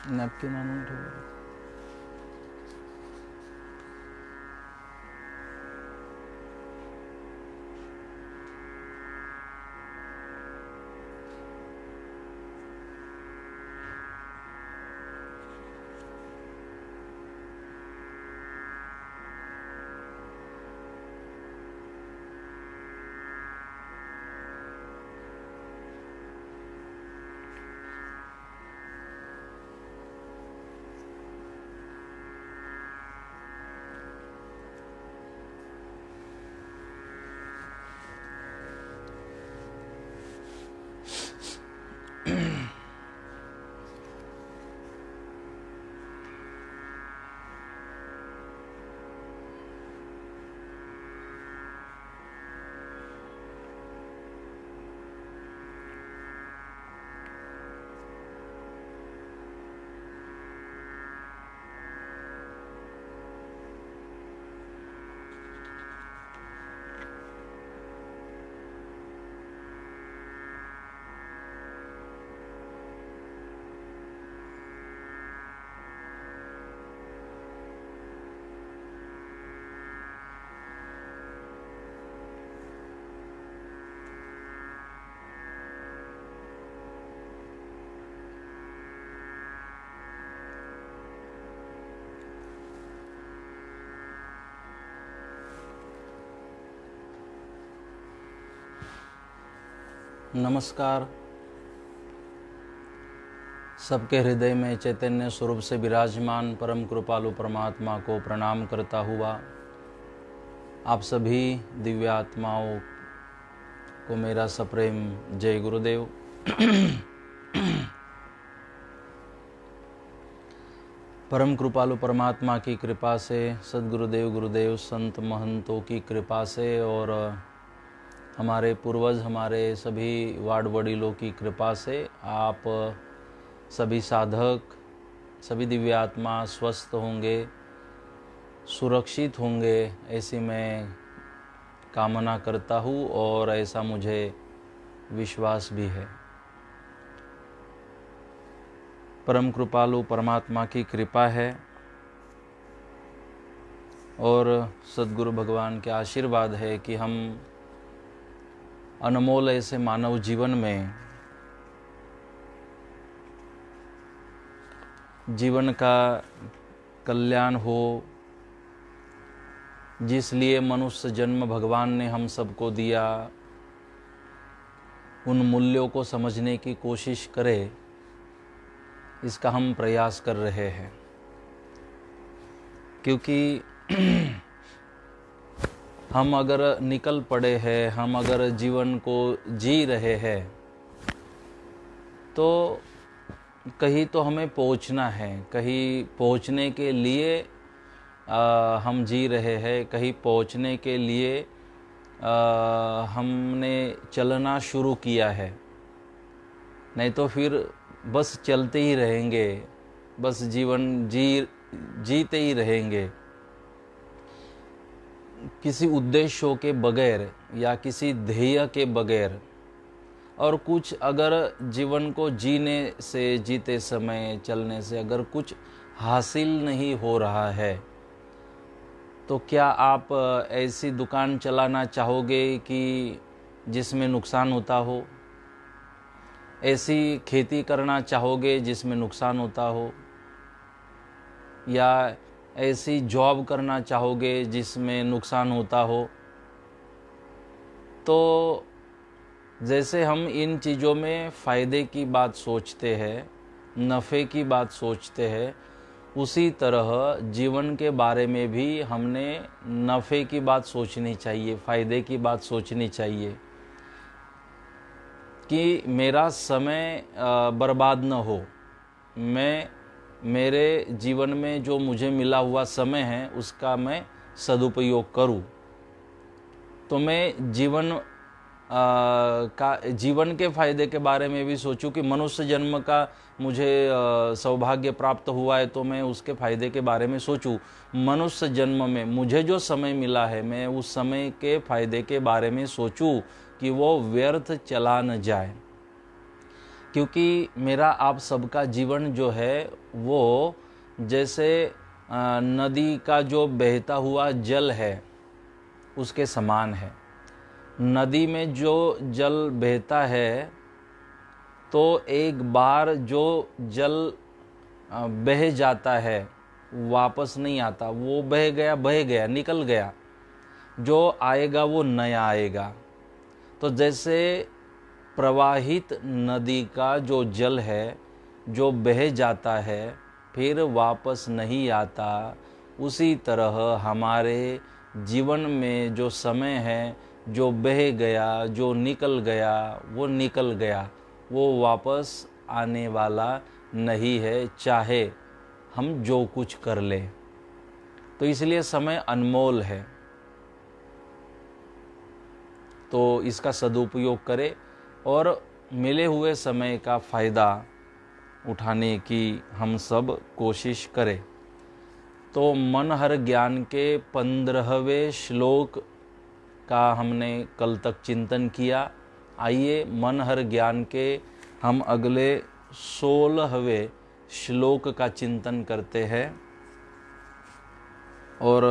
Napkin आणून ठेवलं. नमस्कार। सबके हृदय में चैतन्य स्वरूप से विराजमान परम कृपालु परमात्मा को प्रणाम करता हुआ आप सभी दिव्य आत्माओं को मेरा सप्रेम जय गुरुदेव। परम कृपालु परमात्मा की कृपा से, सद्गुरुदेव गुरुदेव संत महंतों की कृपा से और हमारे पूर्वज, हमारे सभी वार्ड वडीलों की कृपा से आप सभी साधक, सभी दिव्य आत्मा स्वस्थ होंगे, सुरक्षित होंगे, ऐसी मैं कामना करता हूँ और ऐसा मुझे विश्वास भी है। परम कृपालु परमात्मा की कृपा है और सद्गुरु भगवान के आशीर्वाद है कि हम अनमोल ऐसे मानव जीवन में जीवन का कल्याण हो, जिस लिए मनुष्य जन्म भगवान ने हम सबको दिया, उन मूल्यों को समझने की कोशिश करें, इसका हम प्रयास कर रहे हैं। क्योंकि हम अगर निकल पड़े हैं, हम अगर जीवन को जी रहे हैं, तो कहीं तो हमें पहुंचना है, कहीं पहुंचने के लिए हम जी रहे हैं, कहीं पहुंचने के लिए हमने चलना शुरू किया है। नहीं तो फिर बस चलते ही रहेंगे, बस जीवन जीते ही रहेंगे, किसी उद्देश्यों के बगैर या किसी ध्येय के बगैर। और कुछ अगर जीवन को जीने से, जीते समय, चलने से अगर कुछ हासिल नहीं हो रहा है, तो क्या आप ऐसी दुकान चलाना चाहोगे कि जिसमें नुकसान होता हो? ऐसी खेती करना चाहोगे जिसमें नुकसान होता हो? या ऐसी जॉब करना चाहोगे जिसमें नुकसान होता हो? तो जैसे हम इन चीज़ों में फ़ायदे की बात सोचते हैं, नफ़े की बात सोचते हैं, उसी तरह जीवन के बारे में भी हमने नफ़े की बात सोचनी चाहिए, फ़ायदे की बात सोचनी चाहिए कि मेरा समय बर्बाद न हो। मैं मेरे जीवन में जो मुझे मिला हुआ समय है उसका मैं सदुपयोग करूं। तो मैं जीवन के फायदे के बारे में भी सोचूं कि मनुष्य जन्म का मुझे सौभाग्य प्राप्त हुआ है, तो मैं उसके फायदे के बारे में सोचूं। मनुष्य जन्म में मुझे जो समय मिला है, मैं उस समय के फायदे के बारे में सोचूं कि वो व्यर्थ चला न जाए। क्योंकि मेरा आप सबका जीवन जो है वो जैसे नदी का जो बहता हुआ जल है उसके समान है। नदी में जो जल बहता है तो एक बार जो जल बह जाता है वापस नहीं आता, वो बह गया निकल गया, जो आएगा वो नया आएगा। तो जैसे प्रवाहित नदी का जो जल है जो बह जाता है फिर वापस नहीं आता, उसी तरह हमारे जीवन में जो समय है जो बह गया, जो निकल गया, वो निकल गया, वो वापस आने वाला नहीं है, चाहे हम जो कुछ कर ले। तो इसलिए समय अनमोल है, तो इसका सदुपयोग करें और मिले हुए समय का फ़ायदा उठाने की हम सब कोशिश करें। तो मन हर ज्ञान के 15वें श्लोक का हमने कल तक चिंतन किया। आइए मन हर ज्ञान के हम अगले 16वें श्लोक का चिंतन करते हैं और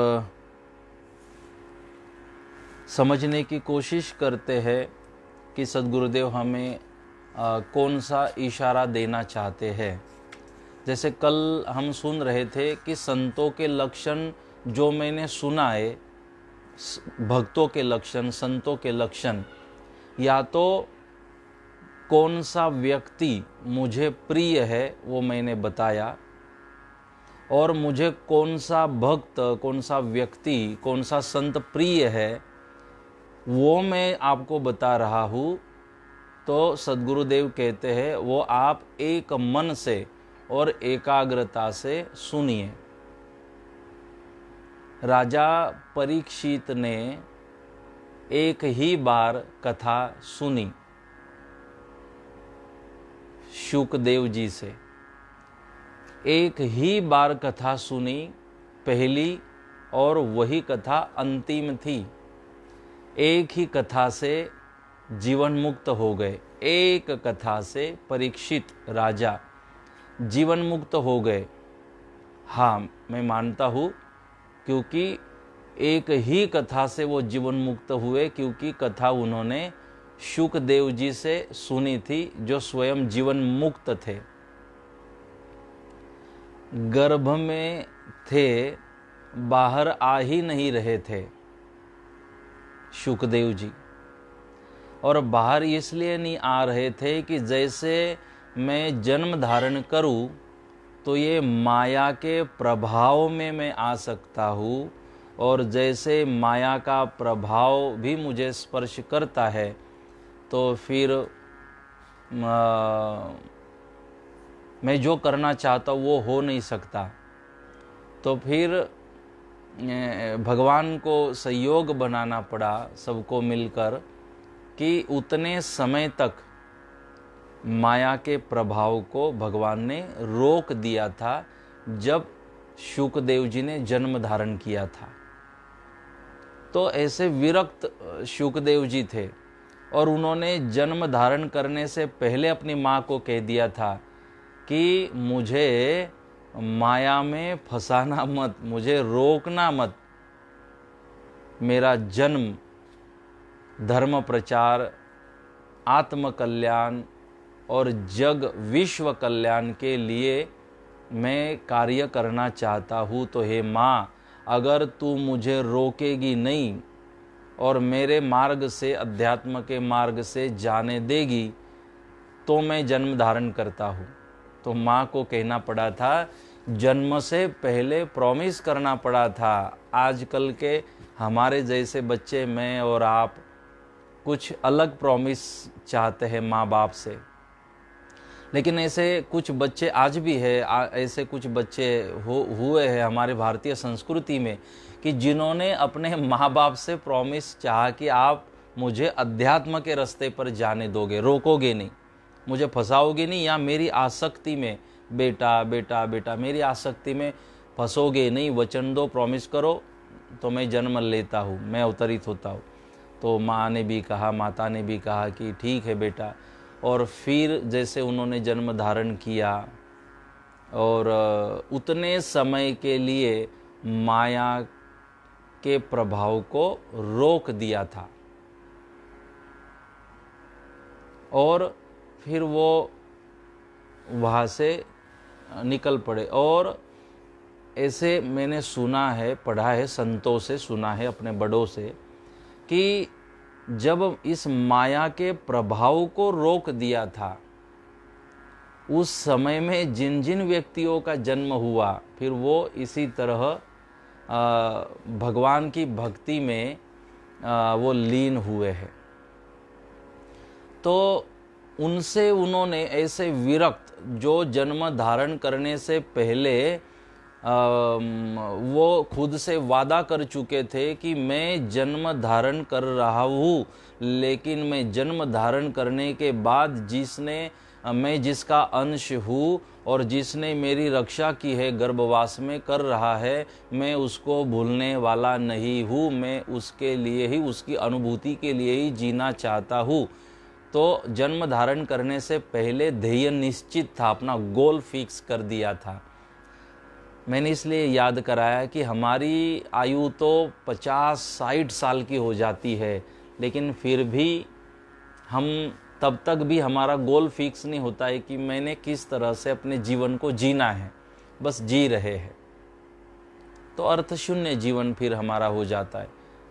समझने की कोशिश करते हैं कि सद्गुरुदेव हमें कौन सा इशारा देना चाहते हैं। जैसे कल हम सुन रहे थे कि संतों के लक्षण जो मैंने सुना है, भक्तों के लक्षण, संतों के लक्षण, या तो कौन सा व्यक्ति मुझे प्रिय है वो मैंने बताया, और मुझे कौन सा भक्त, कौन सा व्यक्ति, कौन सा संत प्रिय है वो मैं आपको बता रहा हूँ। तो सद्गुरुदेव कहते हैं वो आप एक मन से और एकाग्रता से सुनिए। राजा परीक्षित ने एक ही बार कथा सुनी शुकदेव जी से, एक ही बार कथा सुनी पहली, और वही कथा अंतिम थी। एक ही कथा से जीवन मुक्त हो गए, एक कथा से परीक्षित राजा जीवन मुक्त हो गए। हाँ, मैं मानता हूँ, क्योंकि एक ही कथा से वो जीवन मुक्त हुए, क्योंकि कथा उन्होंने शुकदेव जी से सुनी थी जो स्वयं जीवन मुक्त थे, गर्भ में थे, बाहर आ ही नहीं रहे थे शुकदेव जी। और बाहर इसलिए नहीं आ रहे थे कि जैसे मैं जन्म धारण करूं तो ये माया के प्रभाव में मैं आ सकता हूँ, और जैसे माया का प्रभाव भी मुझे स्पर्श करता है तो फिर मैं जो करना चाहता हूँ वो हो नहीं सकता। तो फिर भगवान को सहयोग बनाना पड़ा सबको मिलकर कि उतने समय तक माया के प्रभाव को भगवान ने रोक दिया था जब शुकदेव जी ने जन्म धारण किया था। तो ऐसे विरक्त शुकदेव जी थे और उन्होंने जन्म धारण करने से पहले अपनी माँ को कह दिया था कि मुझे माया में फंसाना मत, मुझे रोकना मत, मेरा जन्म धर्म प्रचार, आत्म कल्याण और जग विश्व कल्याण के लिए मैं कार्य करना चाहता हूँ। तो हे माँ, अगर तू मुझे रोकेगी नहीं और मेरे मार्ग से, अध्यात्म के मार्ग से जाने देगी तो मैं जन्म धारण करता हूँ। तो माँ को कहना पड़ा था, जन्म से पहले प्रॉमिस करना पड़ा था। आजकल के हमारे जैसे बच्चे, मैं और आप, कुछ अलग प्रॉमिस चाहते हैं माँ बाप से, लेकिन ऐसे कुछ बच्चे आज भी है, ऐसे कुछ बच्चे हुए हैं हमारे भारतीय संस्कृति में कि जिन्होंने अपने माँ बाप से प्रॉमिस चाहा कि आप मुझे अध्यात्म के रास्ते पर जाने दोगे, रोकोगे नहीं, मुझे फंसाओगे नहीं, या मेरी आसक्ति में बेटा बेटा बेटा मेरी आसक्ति में फंसोगे नहीं, वचन दो, प्रॉमिस करो तो मैं जन्म लेता हूँ, मैं अवतरित होता हूँ। तो माँ ने भी कहा, माता ने भी कहा कि ठीक है बेटा। और फिर जैसे उन्होंने जन्म धारण किया और उतने समय के लिए माया के प्रभाव को रोक दिया था और फिर वो वहाँ से निकल पड़े। और ऐसे मैंने सुना है, पढ़ा है, संतों से सुना है, अपने बड़ों से, कि जब इस माया के प्रभाव को रोक दिया था, उस समय में जिन जिन व्यक्तियों का जन्म हुआ, फिर वो इसी तरह भगवान की भक्ति में वो लीन हुए हैं। तो उनसे उन्होंने ऐसे विरक्त जो जन्म धारण करने से पहले वो खुद से वादा कर चुके थे कि मैं जन्म धारण कर रहा हूँ, लेकिन मैं जन्म धारण करने के बाद मैं जिसका अंश हूँ और जिसने मेरी रक्षा की है, गर्भवास में कर रहा है, मैं उसको भूलने वाला नहीं हूँ। मैं उसके लिए ही, उसकी अनुभूति के लिए ही जीना चाहता हूँ। तो जन्म धारण करने से पहले ध्येय निश्चित था, अपना गोल फिक्स कर दिया था। मैंने इसलिए याद कराया कि हमारी आयु तो 50-60 साल की हो जाती है, लेकिन फिर भी हम तब तक भी हमारा गोल फिक्स नहीं होता है कि मैंने किस तरह से अपने जीवन को जीना है, बस जी रहे हैं। तो अर्थ शून्य जीवन फिर हमारा हो जाता है।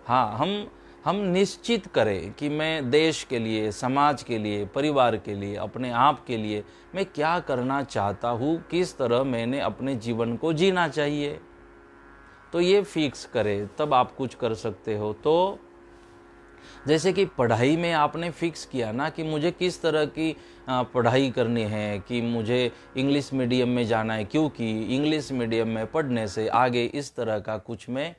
हाँ, हम निश्चित करें कि मैं देश के लिए, समाज के लिए, परिवार के लिए, अपने आप के लिए मैं क्या करना चाहता हूँ, किस तरह मैंने अपने जीवन को जीना चाहिए। तो ये फिक्स करें, तब आप कुछ कर सकते हो। तो जैसे कि पढ़ाई में आपने फिक्स किया ना कि मुझे किस तरह की पढ़ाई करनी है, कि मुझे इंग्लिश मीडियम में जाना है, क्योंकि इंग्लिश मीडियम में पढ़ने से आगे इस तरह का कुछ मैं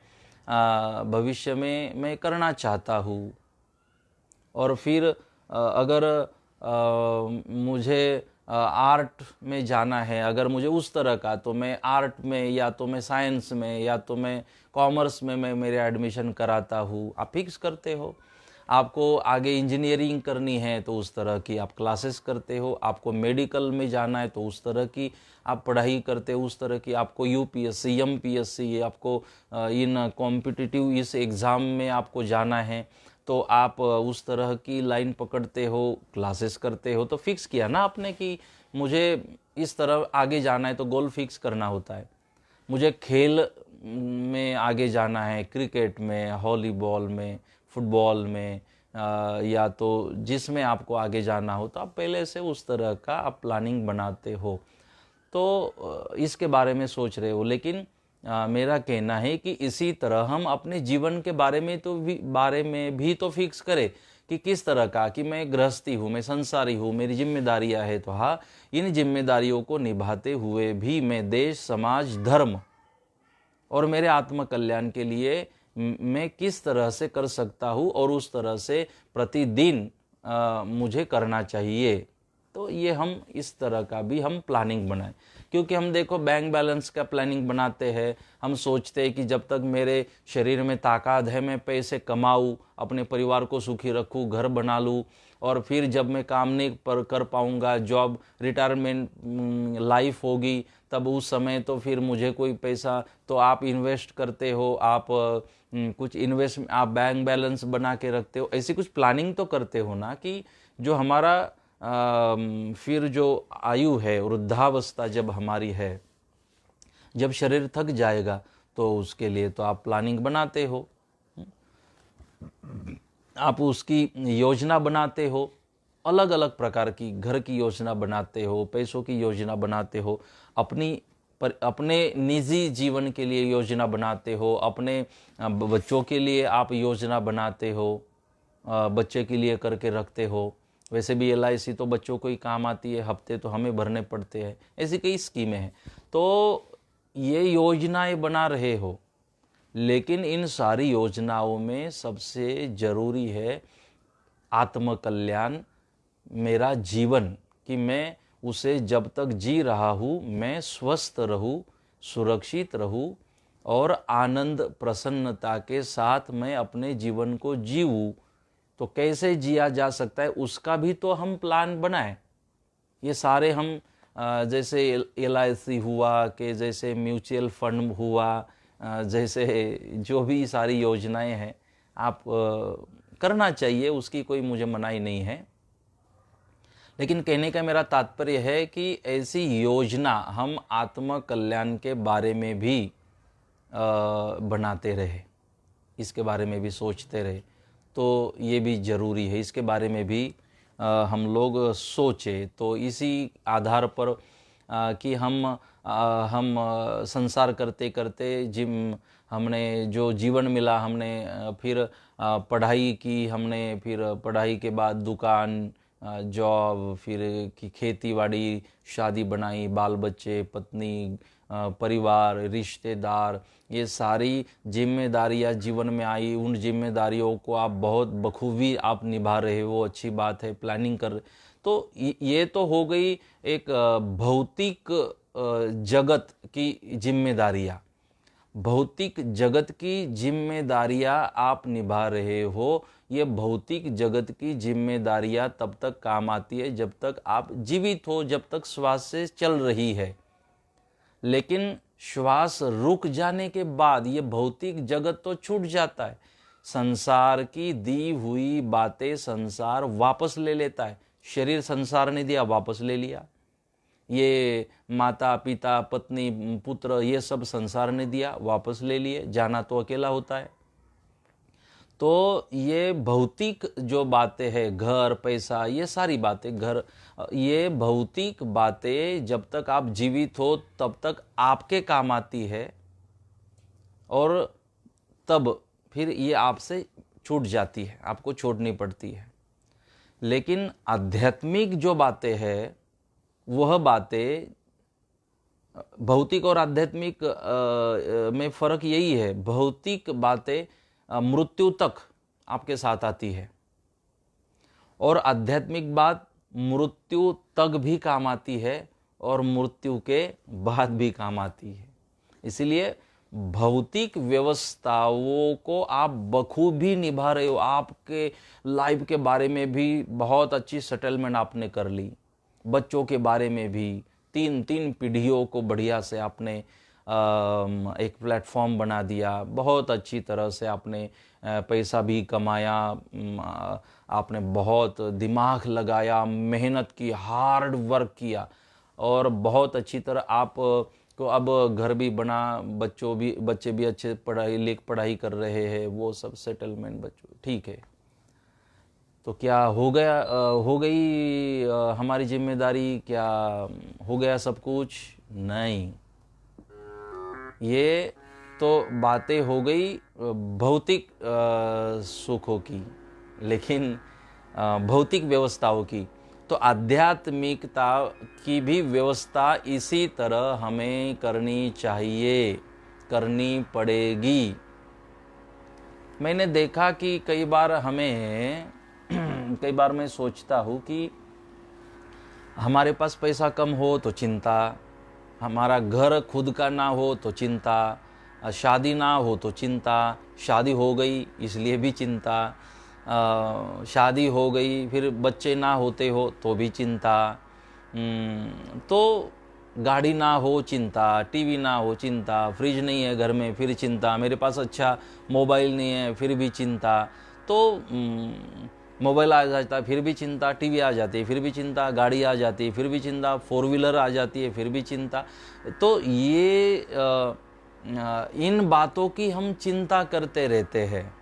भविष्य में मैं करना चाहता हूँ। और फिर अगर मुझे आर्ट में जाना है, अगर मुझे उस तरह का, तो मैं आर्ट में, या तो मैं साइंस में, या तो मैं कॉमर्स में मैं मेरे एडमिशन कराता हूँ। आप फिक्स करते हो। आपको आगे इंजीनियरिंग करनी है तो उस तरह की आप क्लासेस करते हो। आपको मेडिकल में जाना है तो उस तरह की आप पढ़ाई करते हो, उस तरह की। आपको यूपीएससी, एमपीएससी, आपको इन कॉम्पिटिटिव इस एग्ज़ाम में आपको जाना है तो आप उस तरह की लाइन पकड़ते हो, क्लासेस करते हो। तो फिक्स किया ना आपने कि मुझे इस तरह आगे जाना है, तो गोल फिक्स करना होता है। मुझे खेल में आगे जाना है, क्रिकेट में, वॉलीबॉल में, फुटबॉल में, या तो जिसमें आपको आगे जाना हो, तो आप पहले से उस तरह का आप प्लानिंग बनाते हो, तो इसके बारे में सोच रहे हो। लेकिन मेरा कहना है कि इसी तरह हम अपने जीवन के बारे में भी तो फिक्स करें कि किस तरह का, कि मैं गृहस्थी हूँ, मैं संसारी हूँ, मेरी जिम्मेदारियाँ हैं। तो हाँ, इन जिम्मेदारियों को निभाते हुए भी मैं देश, समाज, धर्म और मेरे आत्म कल्याण के लिए मैं किस तरह से कर सकता हूँ, और उस तरह से प्रतिदिन मुझे करना चाहिए। तो ये हम इस तरह का भी हम प्लानिंग बनाएं। क्योंकि हम देखो, बैंक बैलेंस का प्लानिंग बनाते हैं, हम सोचते हैं कि जब तक मेरे शरीर में ताकत है मैं पैसे कमाऊँ, अपने परिवार को सुखी रखूँ, घर बना लूँ, और फिर जब मैं काम नहीं कर पाऊँगा, जॉब, रिटायरमेंट लाइफ होगी, तब उस समय तो फिर मुझे कोई पैसा, तो आप इन्वेस्ट करते हो, आप कुछ इन्वेस्ट, आप बैंक बैलेंस बना के रखते हो। ऐसी कुछ प्लानिंग तो करते हो ना, कि जो हमारा फिर जो आयु है, वृद्धावस्था जब हमारी है, जब शरीर थक जाएगा, तो उसके लिए तो आप प्लानिंग बनाते हो, आप उसकी योजना बनाते हो। अलग अलग प्रकार की घर की योजना बनाते हो, पैसों की योजना बनाते हो, अपने निजी जीवन के लिए योजना बनाते हो, अपने बच्चों के लिए आप योजना बनाते हो, बच्चे के लिए करके रखते हो। वैसे भी LIC तो बच्चों को ही काम आती है, हफ्ते तो हमें भरने पड़ते हैं। ऐसी कई स्कीमें हैं। तो ये योजनाएं बना रहे हो, लेकिन इन सारी योजनाओं में सबसे जरूरी है आत्मकल्याण, मेरा जीवन, कि मैं उसे जब तक जी रहा हूँ मैं स्वस्थ रहूँ, सुरक्षित रहूँ, और आनंद प्रसन्नता के साथ मैं अपने जीवन को जीऊँ। तो कैसे जिया जा सकता है उसका भी तो हम प्लान बनाएं। ये सारे हम जैसे LIC हुआ कि जैसे म्यूचुअल फंड हुआ, जैसे जो भी सारी योजनाएं हैं आप करना चाहिए, उसकी कोई मुझे मनाही नहीं है। लेकिन कहने का मेरा तात्पर्य है कि ऐसी योजना हम आत्म कल्याण के बारे में भी बनाते रहे, इसके बारे में भी सोचते रहे, तो ये भी ज़रूरी है। इसके बारे में भी हम लोग सोचें, तो इसी आधार पर कि हम संसार करते करते हमने जो जीवन मिला, हमने फिर पढ़ाई की, हमने फिर पढ़ाई के बाद दुकान, जॉब, फिर की खेती बाड़ी, शादी बनाई, बाल बच्चे, पत्नी, परिवार, रिश्तेदार, ये सारी जिम्मेदारियां जीवन में आई। उन जिम्मेदारियों को आप बहुत बखूबी आप निभा रहे हो, अच्छी बात है, प्लानिंग कर। तो ये तो हो गई एक भौतिक जगत की जिम्मेदारियां। भौतिक जगत की जिम्मेदारियां आप निभा रहे हो। ये भौतिक जगत की जिम्मेदारियां तब तक काम आती है जब तक आप जीवित हो, जब तक श्वास से चल रही है। लेकिन श्वास रुक जाने के बाद ये भौतिक जगत तो छूट जाता है। संसार की दी हुई बातें संसार वापस ले लेता है। शरीर संसार ने दिया, वापस ले लिया। ये माता पिता पत्नी पुत्र ये सब संसार ने दिया, वापस ले लिए। जाना तो अकेला होता है। तो ये भौतिक जो बातें हैं, घर, पैसा, ये सारी बातें, घर, ये भौतिक बातें जब तक आप जीवित हो तब तक आपके काम आती है, और तब फिर ये आपसे छूट जाती है, आपको छोड़नी पड़ती है। लेकिन आध्यात्मिक जो बातें हैं, वह बातें, भौतिक और आध्यात्मिक में फर्क यही है। भौतिक बातें मृत्यु तक आपके साथ आती है, और आध्यात्मिक बात मृत्यु तक भी काम आती है और मृत्यु के बाद भी काम आती है। इसलिए भौतिक व्यवस्थाओं को आप बखूबी निभा रहे हो। आपके लाइफ के बारे में भी बहुत अच्छी सेटलमेंट आपने कर ली, बच्चों के बारे में भी, तीन पीढ़ियों को बढ़िया से आपने एक प्लेटफॉर्म बना दिया। बहुत अच्छी तरह से आपने पैसा भी कमाया, आपने बहुत दिमाग लगाया, मेहनत की, हार्ड वर्क किया, और बहुत अच्छी तरह आप को अब घर भी बना, बच्चे भी अच्छे पढ़ाई कर रहे हैं, वो सब सेटलमेंट बच्चों ठीक है। तो क्या हो गई हमारी जिम्मेदारी? क्या हो गया सब कुछ? नहीं। ये तो बातें हो गई भौतिक सुखों की, लेकिन भौतिक व्यवस्थाओं की। तो आध्यात्मिकता की भी व्यवस्था इसी तरह हमें करनी चाहिए, करनी पड़ेगी। मैंने देखा कि कई बार मैं सोचता हूँ कि हमारे पास पैसा कम हो तो चिंता, हमारा घर खुद का ना हो तो चिंता, शादी ना हो तो चिंता, शादी हो गई इसलिए भी चिंता, शादी हो गई फिर बच्चे ना होते हो तो भी चिंता, तो गाड़ी ना हो चिंता, टीवी ना हो चिंता, फ्रिज नहीं है घर में फिर चिंता, मेरे पास अच्छा मोबाइल नहीं है फिर भी चिंता। तो मोबाइल आ जाता है फिर भी चिंता, टीवी आ जाती है फिर भी चिंता, गाड़ी आ जाती है फिर भी चिंता, 4 व्हीलर आ जाती है फिर भी चिंता। तो ये इन बातों की हम चिंता करते रहते हैं।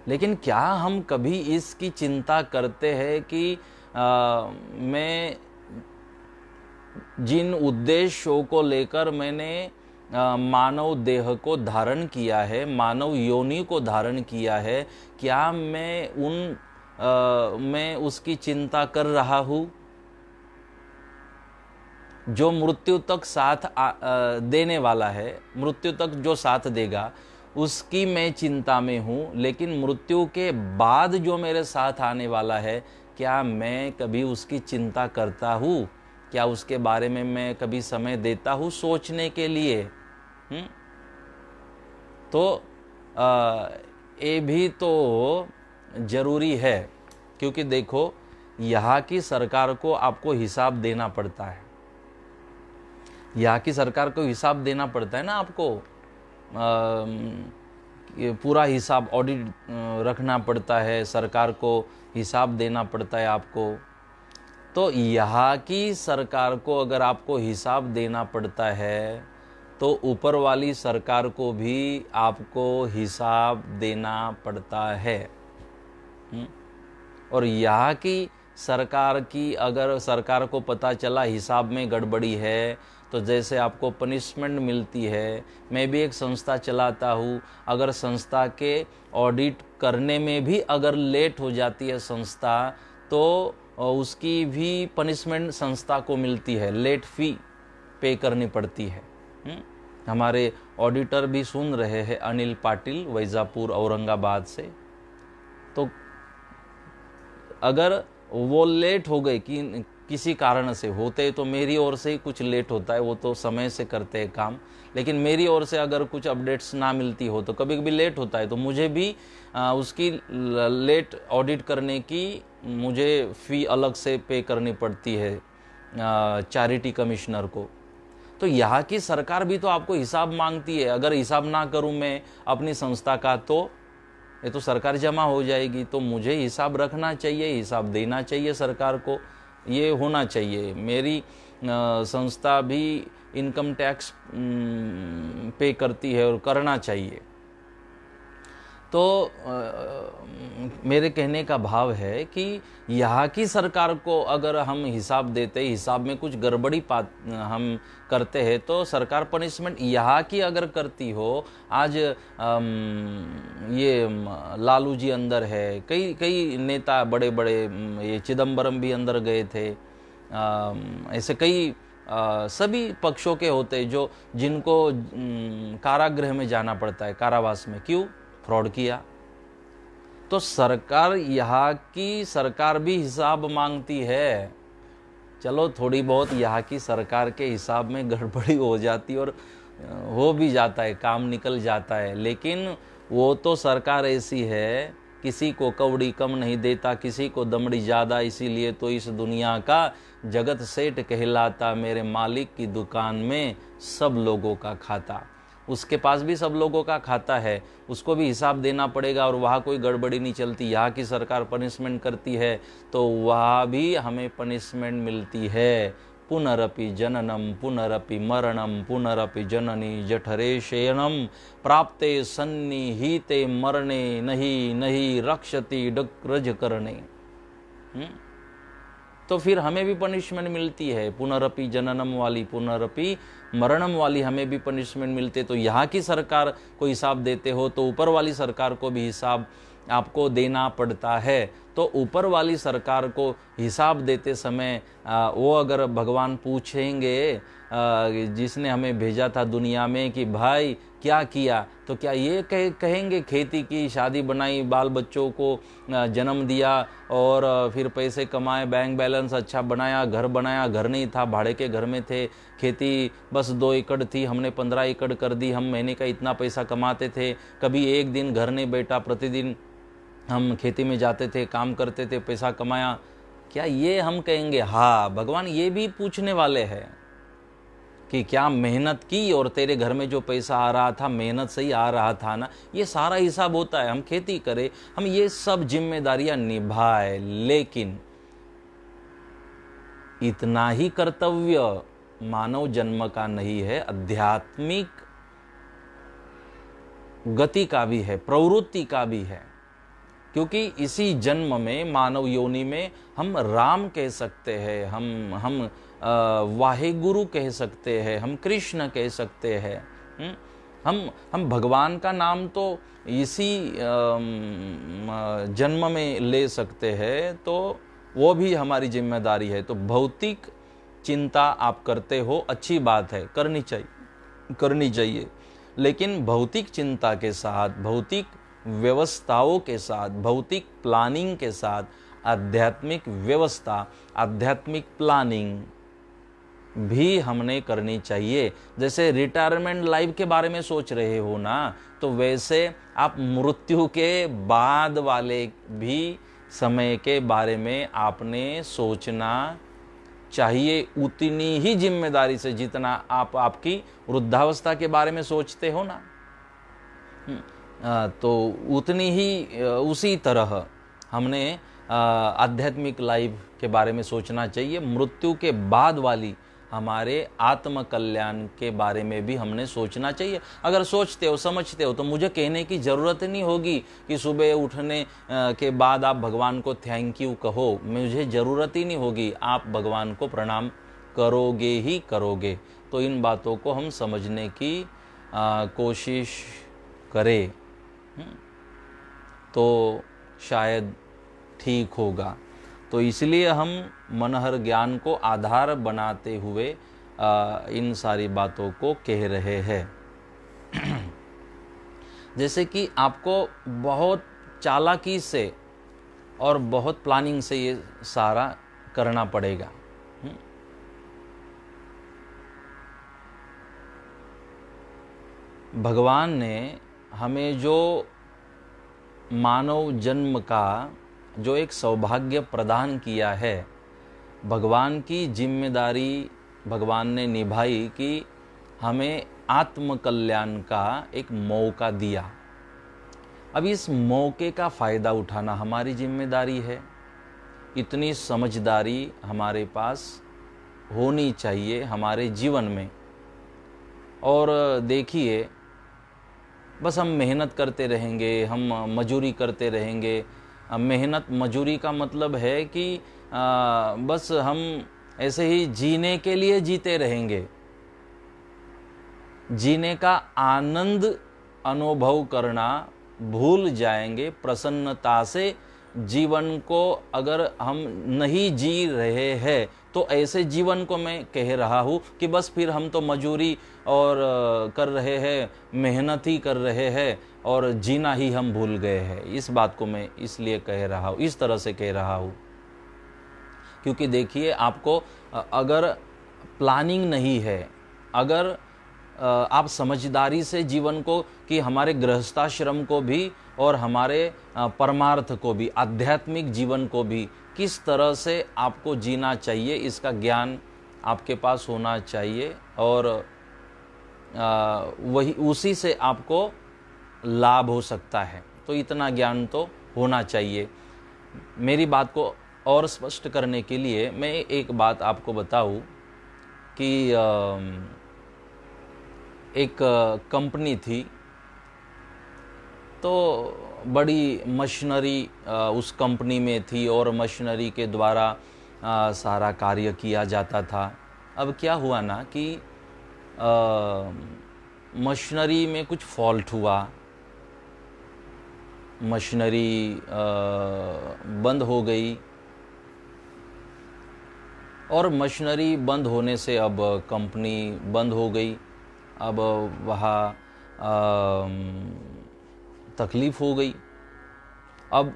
लेकिन क्या हम कभी इसकी चिंता करते हैं कि मैं जिन उद्देश्यों को लेकर मैंने मानव देह को धारण किया है, मानव योनि को धारण किया है, क्या मैं उसकी चिंता कर रहा हूँ? जो मृत्यु तक साथ देने वाला है, मृत्यु तक जो साथ देगा उसकी मैं चिंता में हूँ, लेकिन मृत्यु के बाद जो मेरे साथ आने वाला है, क्या मैं कभी उसकी चिंता करता हूँ? क्या उसके बारे में मैं कभी समय देता हूँ सोचने के लिए? तो ये भी तो जरूरी है, क्योंकि देखो यहाँ की सरकार को आपको हिसाब देना पड़ता है, यहाँ की सरकार को हिसाब देना पड़ता है ना आपको, ये पूरा हिसाब ऑडिट रखना पड़ता है, सरकार को हिसाब देना पड़ता है आपको। तो यहाँ की सरकार को अगर आपको हिसाब देना पड़ता है तो ऊपर वाली सरकार को भी आपको हिसाब देना पड़ता है। और यहाँ की सरकार की अगर सरकार को पता चला हिसाब में गड़बड़ी है तो जैसे आपको पनिशमेंट मिलती है, मैं भी एक संस्था चलाता हूँ, अगर संस्था के ऑडिट करने में भी अगर लेट हो जाती है संस्था तो उसकी भी पनिशमेंट संस्था को मिलती है, लेट फी पे करनी पड़ती है। हमारे ऑडिटर भी सुन रहे हैं, अनिल पाटिल वैजापुर औरंगाबाद से। तो अगर वो लेट हो गए कि किसी कारण से होते तो मेरी ओर से ही कुछ लेट होता है, वो तो समय से करते हैं काम, लेकिन मेरी ओर से अगर कुछ अपडेट्स ना मिलती हो तो कभी कभी लेट होता है, तो मुझे भी उसकी लेट ऑडिट करने की मुझे फ़ी अलग से पे करनी पड़ती है चैरिटी कमिश्नर को। तो यहाँ की सरकार भी तो आपको हिसाब मांगती है, अगर हिसाब ना करूँ मैं अपनी संस्था का तो ये तो सरकार जमा हो जाएगी। तो मुझे हिसाब रखना चाहिए, हिसाब देना चाहिए सरकार को, ये होना चाहिए। मेरी संस्था भी इनकम टैक्स पे करती है और करना चाहिए। तो मेरे कहने का भाव है कि यहाँ की सरकार को अगर हम हिसाब देते, हिसाब में कुछ गड़बड़ी हम करते हैं तो सरकार पनिशमेंट यहाँ की अगर करती हो, आज ये लालू जी अंदर है, कई नेता बड़े बड़े, ये चिदम्बरम भी अंदर गए थे, ऐसे कई सभी पक्षों के होते जो जिनको कारागृह में जाना पड़ता है, कारावास में, क्यों? फ्रॉड किया। तो सरकार, यहाँ की सरकार भी हिसाब मांगती है। चलो थोड़ी बहुत यहाँ की सरकार के हिसाब में गड़बड़ी हो जाती और हो भी जाता है, काम निकल जाता है, लेकिन वो तो सरकार ऐसी है, किसी को कौड़ी कम नहीं देता, किसी को दमड़ी ज़्यादा, इसीलिए तो इस दुनिया का जगत सेठ कहलाता, मेरे मालिक की दुकान में सब लोगों का खाता। उसके पास भी सब लोगों का खाता है, उसको भी हिसाब देना पड़ेगा और वहाँ कोई गड़बड़ी नहीं चलती। यहाँ की सरकार पनिशमेंट करती है तो वहाँ भी हमें पनिशमेंट मिलती है। पुनरपि जननम पुनरपि मरणम पुनरपि जननी जठरे शयनम प्राप्ते सन्निहिते मरणे नहीं नहीं रक्षति डक्रज करणे। तो फिर हमें भी पनिशमेंट मिलती है, पुनरपि जननम वाली, पुनरपि मरणम वाली हमें भी पनिशमेंट मिलते। तो यहाँ की सरकार को हिसाब देते हो तो ऊपर वाली सरकार को भी हिसाब आपको देना पड़ता है। तो ऊपर वाली सरकार को हिसाब देते समय वो अगर भगवान पूछेंगे जिसने हमें भेजा था दुनिया में कि भाई क्या किया, तो क्या ये कहेंगे खेती की, शादी बनाई, बाल बच्चों को जन्म दिया और फिर पैसे कमाए, बैंक बैलेंस अच्छा बनाया, घर बनाया, घर नहीं था, भाड़े के घर में थे, खेती बस 2 एकड़ थी, हमने 15 एकड़ कर दी, हम महीने का इतना पैसा कमाते थे, कभी एक दिन घर नहीं बैठा, प्रतिदिन हम खेती में जाते थे, काम करते थे, पैसा कमाया, क्या ये हम कहेंगे? हाँ, भगवान ये भी पूछने वाले हैं कि क्या मेहनत की और तेरे घर में जो पैसा आ रहा था मेहनत से ही आ रहा था ना? ये सारा हिसाब होता है। हम खेती करें, हम ये सब जिम्मेदारियां निभाए, लेकिन इतना ही कर्तव्य मानव जन्म का नहीं है, आध्यात्मिक गति का भी है, प्रवृत्ति का भी है। क्योंकि इसी जन्म में, मानव योनि में, हम राम कह सकते हैं, हम वाहेगुरु कह सकते हैं, हम कृष्ण कह सकते हैं, हम भगवान का नाम तो इसी जन्म में ले सकते हैं। तो वो भी हमारी जिम्मेदारी है। तो भौतिक चिंता आप करते हो, अच्छी बात है, करनी चाहिए, लेकिन भौतिक चिंता के साथ, भौतिक व्यवस्थाओं के साथ, भौतिक प्लानिंग के साथ आध्यात्मिक व्यवस्था, आध्यात्मिक प्लानिंग भी हमने करनी चाहिए। जैसे रिटायरमेंट लाइफ के बारे में सोच रहे हो ना, तो वैसे आप मृत्यु के बाद वाले भी समय के बारे में आपने सोचना चाहिए, उतनी ही जिम्मेदारी से जितना आप आपकी वृद्धावस्था के बारे में सोचते हो ना। तो उतनी ही उसी तरह हमने आध्यात्मिक लाइफ के बारे में सोचना चाहिए। मृत्यु के बाद वाली हमारे आत्म कल्याण के बारे में भी हमने सोचना चाहिए। अगर सोचते हो, समझते हो, तो मुझे कहने की ज़रूरत नहीं होगी कि सुबह उठने के बाद आप भगवान को थैंक यू कहो। मुझे ज़रूरत ही नहीं होगी, आप भगवान को प्रणाम करोगे ही करोगे। तो इन बातों को हम समझने की कोशिश करें तो शायद ठीक होगा। तो इसलिए हम मनहर ज्ञान को आधार बनाते हुए इन सारी बातों को कह रहे हैं। जैसे कि आपको बहुत चालाकी से और बहुत प्लानिंग से ये सारा करना पड़ेगा। भगवान ने हमें जो मानव जन्म का जो एक सौभाग्य प्रदान किया है, भगवान की जिम्मेदारी भगवान ने निभाई कि हमें आत्म कल्याण का एक मौका दिया। अब इस मौके का फ़ायदा उठाना हमारी जिम्मेदारी है। इतनी समझदारी हमारे पास होनी चाहिए हमारे जीवन में। और देखिए, बस हम मेहनत करते रहेंगे, हम मजूरी करते रहेंगे। मेहनत मजूरी का मतलब है कि बस हम ऐसे ही जीने के लिए जीते रहेंगे। जीने का आनंद अनुभव करना भूल जाएंगे। प्रसन्नता से जीवन को अगर हम नहीं जी रहे हैं, तो ऐसे जीवन को मैं कह रहा हूँ कि बस फिर हम तो मजूरी और कर रहे हैं, मेहनत ही कर रहे हैं और जीना ही हम भूल गए हैं। इस बात को मैं इसलिए कह रहा हूँ, इस तरह से कह रहा हूँ, क्योंकि देखिए, आपको अगर प्लानिंग नहीं है, अगर आप समझदारी से जीवन को, कि हमारे गृहस्थाश्रम को भी और हमारे परमार्थ को भी, आध्यात्मिक जीवन को भी किस तरह से आपको जीना चाहिए, इसका ज्ञान आपके पास होना चाहिए। और वही उसी से आपको लाभ हो सकता है। तो इतना ज्ञान तो होना चाहिए। मेरी बात को और स्पष्ट करने के लिए मैं एक बात आपको बताऊं कि एक कंपनी थी, तो बड़ी मशीनरी उस कंपनी में थी और मशीनरी के द्वारा सारा कार्य किया जाता था। अब क्या हुआ ना कि मशीनरी में कुछ फॉल्ट हुआ, मशीनरी बंद हो गई और मशीनरी बंद होने से अब कंपनी बंद हो गई। अब वहाँ तकलीफ़ हो गई। अब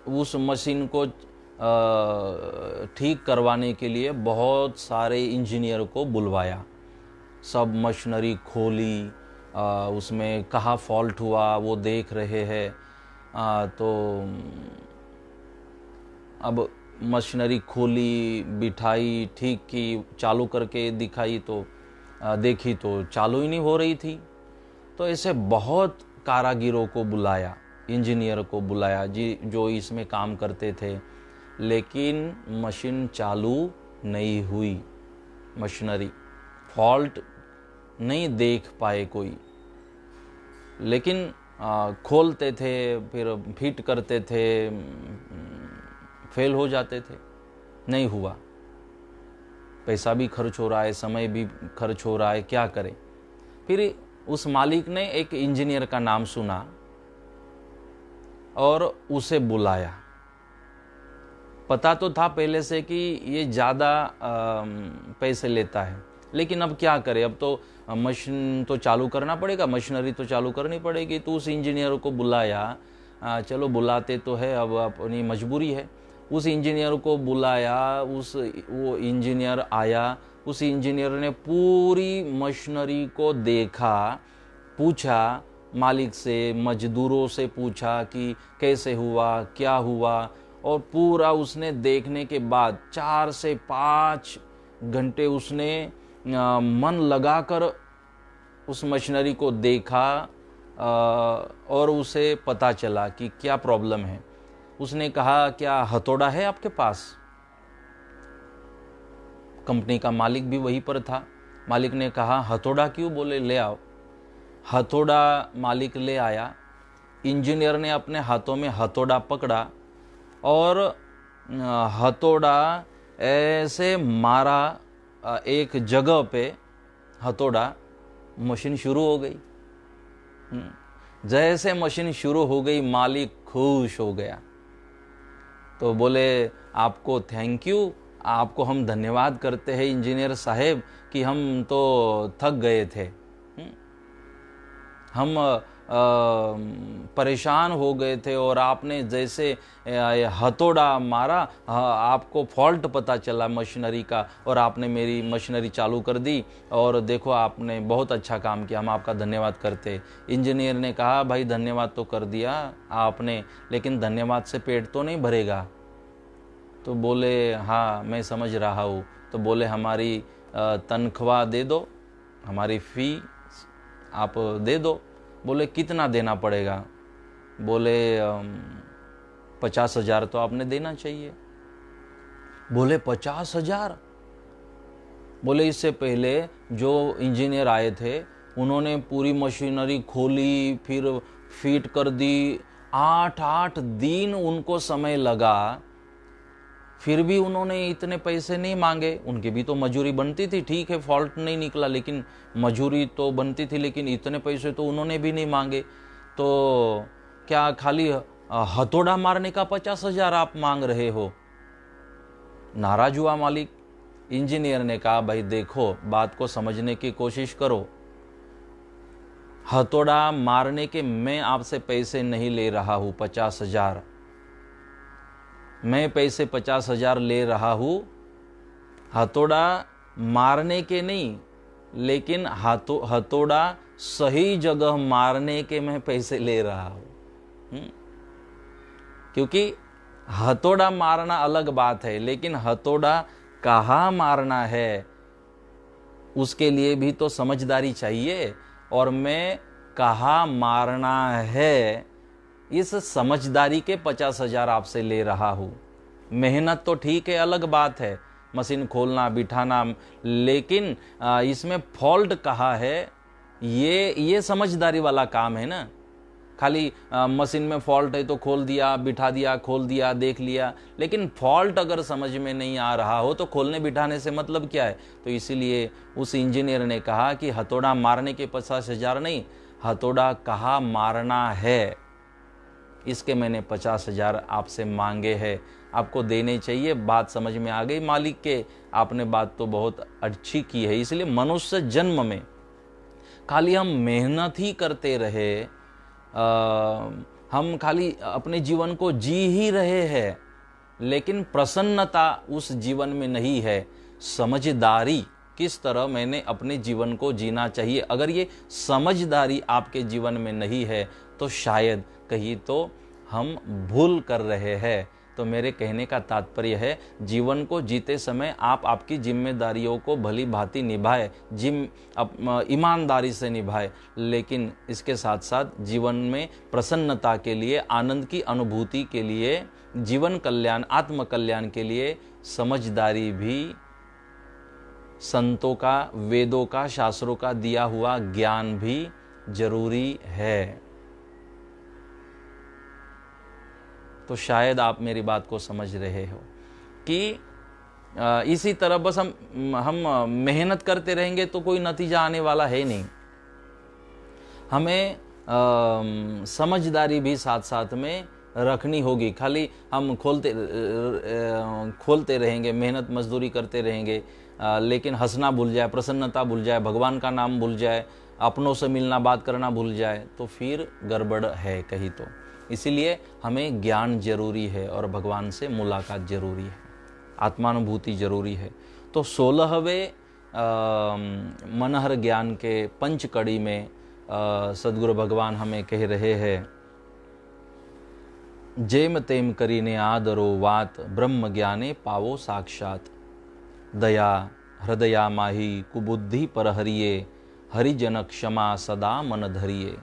उस मशीन को ठीक करवाने के लिए बहुत सारे इंजीनियर को बुलवाया। सब मशीनरी खोली, उसमें कहाँ फॉल्ट हुआ वो देख रहे हैं। तो अब मशीनरी खोली, बिठाई, ठीक की, चालू करके दिखाई तो देखी तो चालू ही नहीं हो रही थी। तो ऐसे बहुत कारागिरों को बुलाया, इंजीनियर को बुलाया जी, जो इसमें काम करते थे, लेकिन मशीन चालू नहीं हुई। मशीनरी फॉल्ट नहीं देख पाए कोई, लेकिन खोलते थे, फिर फिट करते थे, फेल हो जाते थे, नहीं हुआ। पैसा भी खर्च हो रहा है, समय भी खर्च हो रहा है, क्या करें। फिर उस मालिक ने एक इंजीनियर का नाम सुना और उसे बुलाया। पता तो था पहले से कि ये ज़्यादा पैसे लेता है, लेकिन अब क्या करे, अब तो मशीन तो चालू करना पड़ेगा, मशीनरी तो चालू करनी पड़ेगी। तो उस इंजीनियर को बुलाया, चलो बुलाते तो है, अब अपनी मजबूरी है। उस इंजीनियर को बुलाया, वो इंजीनियर आया, उस इंजीनियर ने पूरी मशीनरी को देखा, पूछा मालिक से, मजदूरों से पूछा कि कैसे हुआ, क्या हुआ, और पूरा उसने देखने के बाद 4 से 5 घंटे उसने मन लगाकर उस मशीनरी को देखा और उसे पता चला कि क्या प्रॉब्लम है। उसने कहा, क्या हथौड़ा है आपके पास? कंपनी का मालिक भी वहीं पर था। मालिक ने कहा, हथौड़ा क्यों? बोले ले आओ। हथौड़ा मालिक ले आया। इंजीनियर ने अपने हाथों में हथौड़ा पकड़ा और हथौड़ा ऐसे मारा एक जगह पे, हथौड़ा, मशीन शुरू हो गई। जैसे मशीन शुरू हो गई मालिक खुश हो गया। तो बोले, आपको थैंक यू, आपको हम धन्यवाद करते हैं इंजीनियर साहब कि हम तो थक गए थे, हम परेशान हो गए थे और आपने जैसे हथौड़ा मारा, आपको फॉल्ट पता चला मशीनरी का और आपने मेरी मशीनरी चालू कर दी और देखो आपने बहुत अच्छा काम किया, हम आपका धन्यवाद करते। इंजीनियर ने कहा, भाई धन्यवाद तो कर दिया आपने, लेकिन धन्यवाद से पेट तो नहीं भरेगा। तो बोले, हाँ मैं समझ रहा हूँ। तो बोले, हमारी तनख्वाह दे दो, हमारी फ़ी आप दे दो। बोले, कितना देना पड़ेगा? बोले, 50,000 तो आपने देना चाहिए। बोले, 50,000? बोले, इससे पहले जो इंजीनियर आए थे उन्होंने पूरी मशीनरी खोली, फिर फिट कर दी, 8 दिन उनको समय लगा, फिर भी उन्होंने इतने पैसे नहीं मांगे। उनकी भी तो मजूरी बनती थी, ठीक है फॉल्ट नहीं निकला, लेकिन मजूरी तो बनती थी, लेकिन इतने पैसे तो उन्होंने भी नहीं मांगे। तो क्या खाली हथौड़ा मारने का 50,000 आप मांग रहे हो? नाराज हुआ मालिक। इंजीनियर ने कहा, भाई देखो, बात को समझने की कोशिश करो, हथौड़ा मारने के मैं आपसे पैसे नहीं ले रहा हूं 50,000, मैं पैसे 50,000 ले रहा हूं हथौड़ा मारने के नहीं, लेकिन हथौड़ा सही जगह मारने के मैं पैसे ले रहा हूं। क्योंकि हथौड़ा मारना अलग बात है, लेकिन हथौड़ा कहाँ मारना है उसके लिए भी तो समझदारी चाहिए, और मैं कहाँ मारना है इस समझदारी के 50,000 आपसे ले रहा हूं। मेहनत तो ठीक है, अलग बात है, मशीन खोलना बिठाना, लेकिन इसमें फॉल्ट कहाँ है ये समझदारी वाला काम है ना। खाली मशीन में फॉल्ट है तो खोल दिया, बिठा दिया, खोल दिया, देख लिया, लेकिन फॉल्ट अगर समझ में नहीं आ रहा हो तो खोलने बिठाने से मतलब क्या है। तो इसीलिए उस इंजीनियर ने कहा कि हथौड़ा मारने के 50,000 नहीं, हथौड़ा कहाँ मारना है इसके मैंने 50,000 आपसे मांगे हैं, आपको देने चाहिए। बात समझ में आ गई मालिक के, आपने बात तो बहुत अच्छी की है। इसलिए मनुष्य जन्म में खाली हम मेहनत ही करते रहे, हम खाली अपने जीवन को जी ही रहे हैं, लेकिन प्रसन्नता उस जीवन में नहीं है। समझदारी किस तरह मैंने अपने जीवन को जीना चाहिए, अगर ये समझदारी आपके जीवन में नहीं है तो शायद कहीं तो हम भूल कर रहे हैं। तो मेरे कहने का तात्पर्य है, जीवन को जीते समय आप आपकी जिम्मेदारियों को भली भांति निभाए, ईमानदारी से निभाए, लेकिन इसके साथ साथ जीवन में प्रसन्नता के लिए, आनंद की अनुभूति के लिए, जीवन कल्याण, आत्म कल्याण के लिए समझदारी भी, संतों का, वेदों का, शास्त्रों का दिया हुआ ज्ञान भी जरूरी है। तो शायद आप मेरी बात को समझ रहे हो कि इसी तरह बस हम मेहनत करते रहेंगे तो कोई नतीजा आने वाला है नहीं। हमें समझदारी भी साथ साथ में रखनी होगी। खाली हम खोलते रहेंगे, मेहनत मजदूरी करते रहेंगे, लेकिन हंसना भूल जाए, प्रसन्नता भूल जाए, भगवान का नाम भूल जाए, अपनों से मिलना, बात करना भूल जाए, तो फिर गड़बड़ है कहीं तो। इसीलिए हमें ज्ञान जरूरी है और भगवान से मुलाकात जरूरी है, आत्मानुभूति जरूरी है। तो 16वें मनहर ज्ञान के पंच कड़ी में सदगुरु भगवान हमें कह रहे हैं, जेम तेम करीने आदरो वात ब्रह्म ज्ञाने पावो साक्षात। दया हृदया माही कुबुद्धि पर हरिये, हरिजन क्षमा सदा मन धरिये।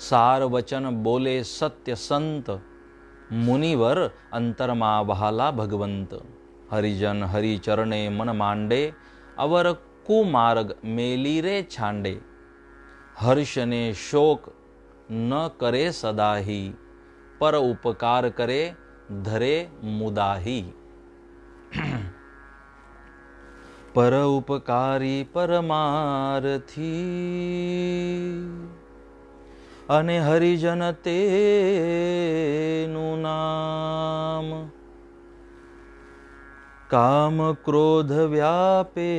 सार वचन बोले सत्य संत, मुनिवर अंतरमा वहाला भगवंत। हरिजन हरि चरणे मन मांडे, अवर कुमार्ग मेली रे छांडे। हर्ष ने शोक न करे सदाही, पर उपकार करे धरे मुदाही। पर उपकारी परमार्थी, अने हरिजन तेनु नाम। काम क्रोध व्यापे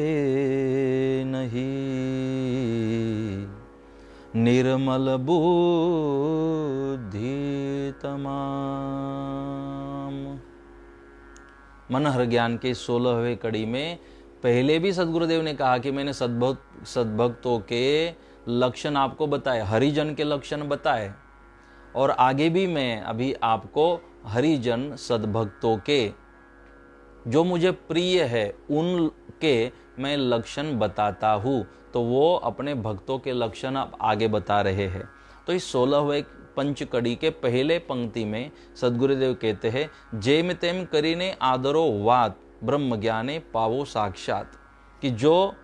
नहीं, निर्मल बुद्धि तमाम। मनहर ज्ञान के 16वें कड़ी में पहले भी सदगुरुदेव ने कहा कि मैंने सद्भक्तों के लक्षण आपको बताए, हरिजन के लक्षण बताए, और आगे भी मैं अभी आपको हरिजन सद्भक्तों के जो मुझे प्रिय है उनके मैं लक्षण बताता हूँ। तो वो अपने भक्तों के लक्षण अब आगे बता रहे हैं। तो इस 16वें पंचकड़ी के पहले पंक्ति में सदगुरुदेव कहते हैं, जेम तेम करीने आदरो वात ब्रह्म ज्ञाने पावो साक्षात। कि जो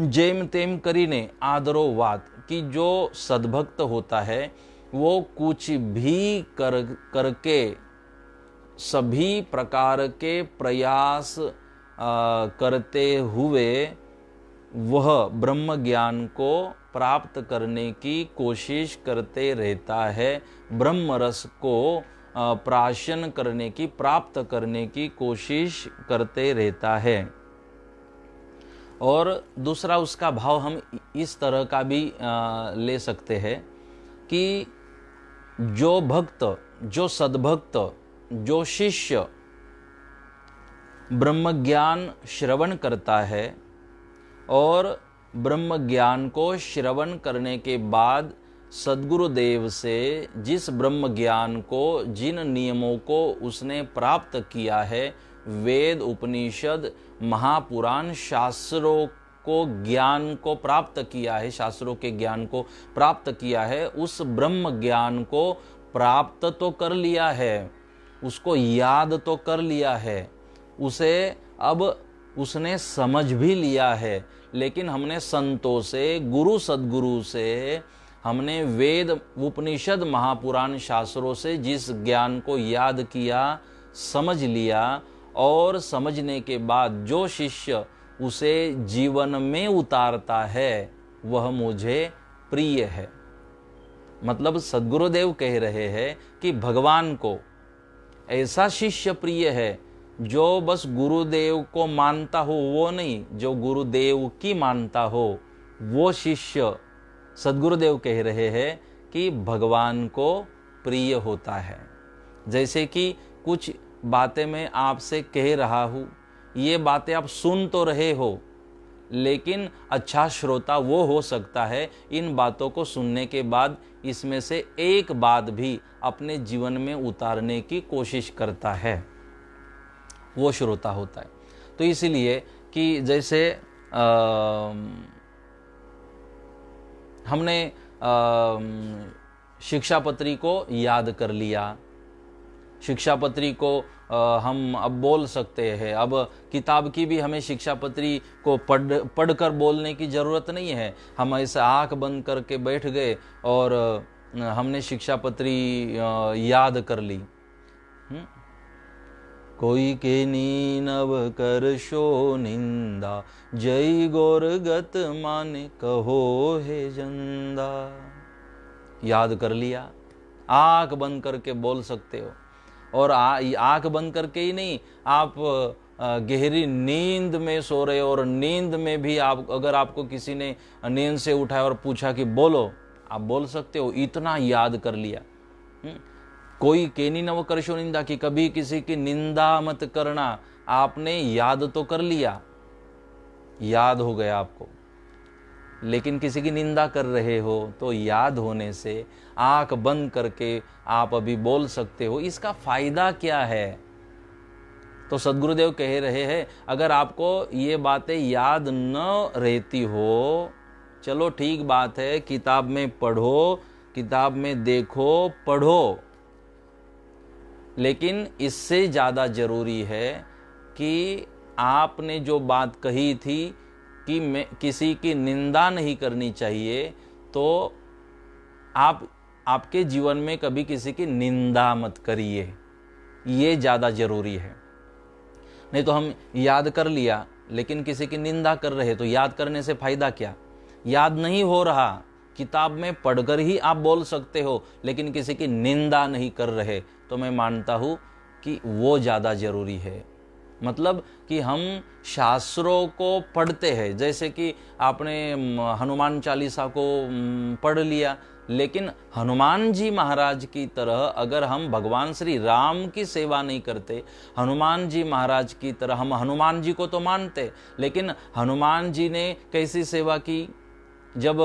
जेम तेम करीने आदरो वात, कि जो सद्भक्त होता है वो कुछ भी करके सभी प्रकार के प्रयास करते हुए वह ब्रह्म ज्ञान को प्राप्त करने की कोशिश करते रहता है, ब्रह्म रस को प्राशन करने की, प्राप्त करने की कोशिश करते रहता है। और दूसरा उसका भाव हम इस तरह का भी ले सकते हैं कि जो भक्त, जो सद्भक्त, जो शिष्य ब्रह्म ज्ञान श्रवण करता है और ब्रह्म ज्ञान को श्रवण करने के बाद सद्गुरुदेव से जिस ब्रह्म ज्ञान को, जिन नियमों को उसने प्राप्त किया है, वेद उपनिषद महापुराण शास्त्रों को ज्ञान को प्राप्त किया है, शास्त्रों के ज्ञान को प्राप्त किया है, उस ब्रह्म ज्ञान को प्राप्त तो कर लिया है, उसको याद तो कर लिया है, उसे अब उसने समझ भी लिया है। लेकिन हमने संतों से, गुरु सद्गुरु से, हमने वेद उपनिषद महापुराण शास्त्रों से जिस ज्ञान को याद किया, समझ लिया, और समझने के बाद जो शिष्य उसे जीवन में उतारता है वह मुझे प्रिय है। मतलब सद्गुरुदेव कह रहे हैं कि भगवान को ऐसा शिष्य प्रिय है जो बस गुरुदेव को मानता हो वो नहीं, जो गुरुदेव की मानता हो वो शिष्य, सद्गुरुदेव कह रहे हैं कि भगवान को प्रिय होता है। जैसे कि कुछ बातें मैं आपसे कह रहा हूँ, ये बातें आप सुन तो रहे हो, लेकिन अच्छा श्रोता वो हो सकता है इन बातों को सुनने के बाद इसमें से एक बात भी अपने जीवन में उतारने की कोशिश करता है, वो श्रोता होता है। तो इसलिए कि जैसे हमने शिक्षापत्री को याद कर लिया, शिक्षापत्री को हम अब बोल सकते हैं। अब किताब की भी हमें शिक्षापत्री को पढ़कर बोलने की ज़रूरत नहीं है। हम ऐसे आँख बंद करके बैठ गए और हमने शिक्षापत्री याद कर ली। कोई के नीनव कर शो निंदा, जय गौरगत माने कहो हे जंदा। याद कर लिया, आँख बंद करके बोल सकते हो। और आँख बंद करके ही नहीं, आप गहरी नींद में सो रहे हो और नींद में भी आप, अगर आपको किसी ने नींद से उठाया और पूछा कि बोलो, आप बोल सकते हो, इतना याद कर लिया। कोई केनी नव करशो निंदा, कि कभी किसी की निंदा मत करना, आपने याद तो कर लिया। याद हो गया आपको। लेकिन किसी की निंदा कर रहे हो तो याद होने से आंख बंद करके आप अभी बोल सकते हो, इसका फायदा क्या है? तो सद्गुरुदेव कह रहे हैं, अगर आपको ये बातें याद न रहती हो, चलो ठीक बात है, किताब में पढ़ो, किताब में देखो, पढ़ो, लेकिन इससे ज़्यादा जरूरी है कि आपने जो बात कही थी कि मैं किसी की निंदा नहीं करनी चाहिए, तो आपके जीवन में कभी किसी की निंदा मत करिए, ये ज़्यादा जरूरी है। नहीं तो हम याद कर लिया लेकिन किसी की निंदा कर रहे, तो याद करने से फायदा क्या? याद नहीं हो रहा, किताब में पढ़कर ही आप बोल सकते हो, लेकिन किसी की निंदा नहीं कर रहे, तो मैं मानता हूं कि वो ज़्यादा जरूरी है। मतलब कि हम शास्त्रों को पढ़ते हैं, जैसे कि आपने हनुमान चालीसा को पढ़ लिया, लेकिन हनुमान जी महाराज की तरह अगर हम भगवान श्री राम की सेवा नहीं करते, हनुमान जी महाराज की तरह, हम हनुमान जी को तो मानते, लेकिन हनुमान जी ने कैसी सेवा की? जब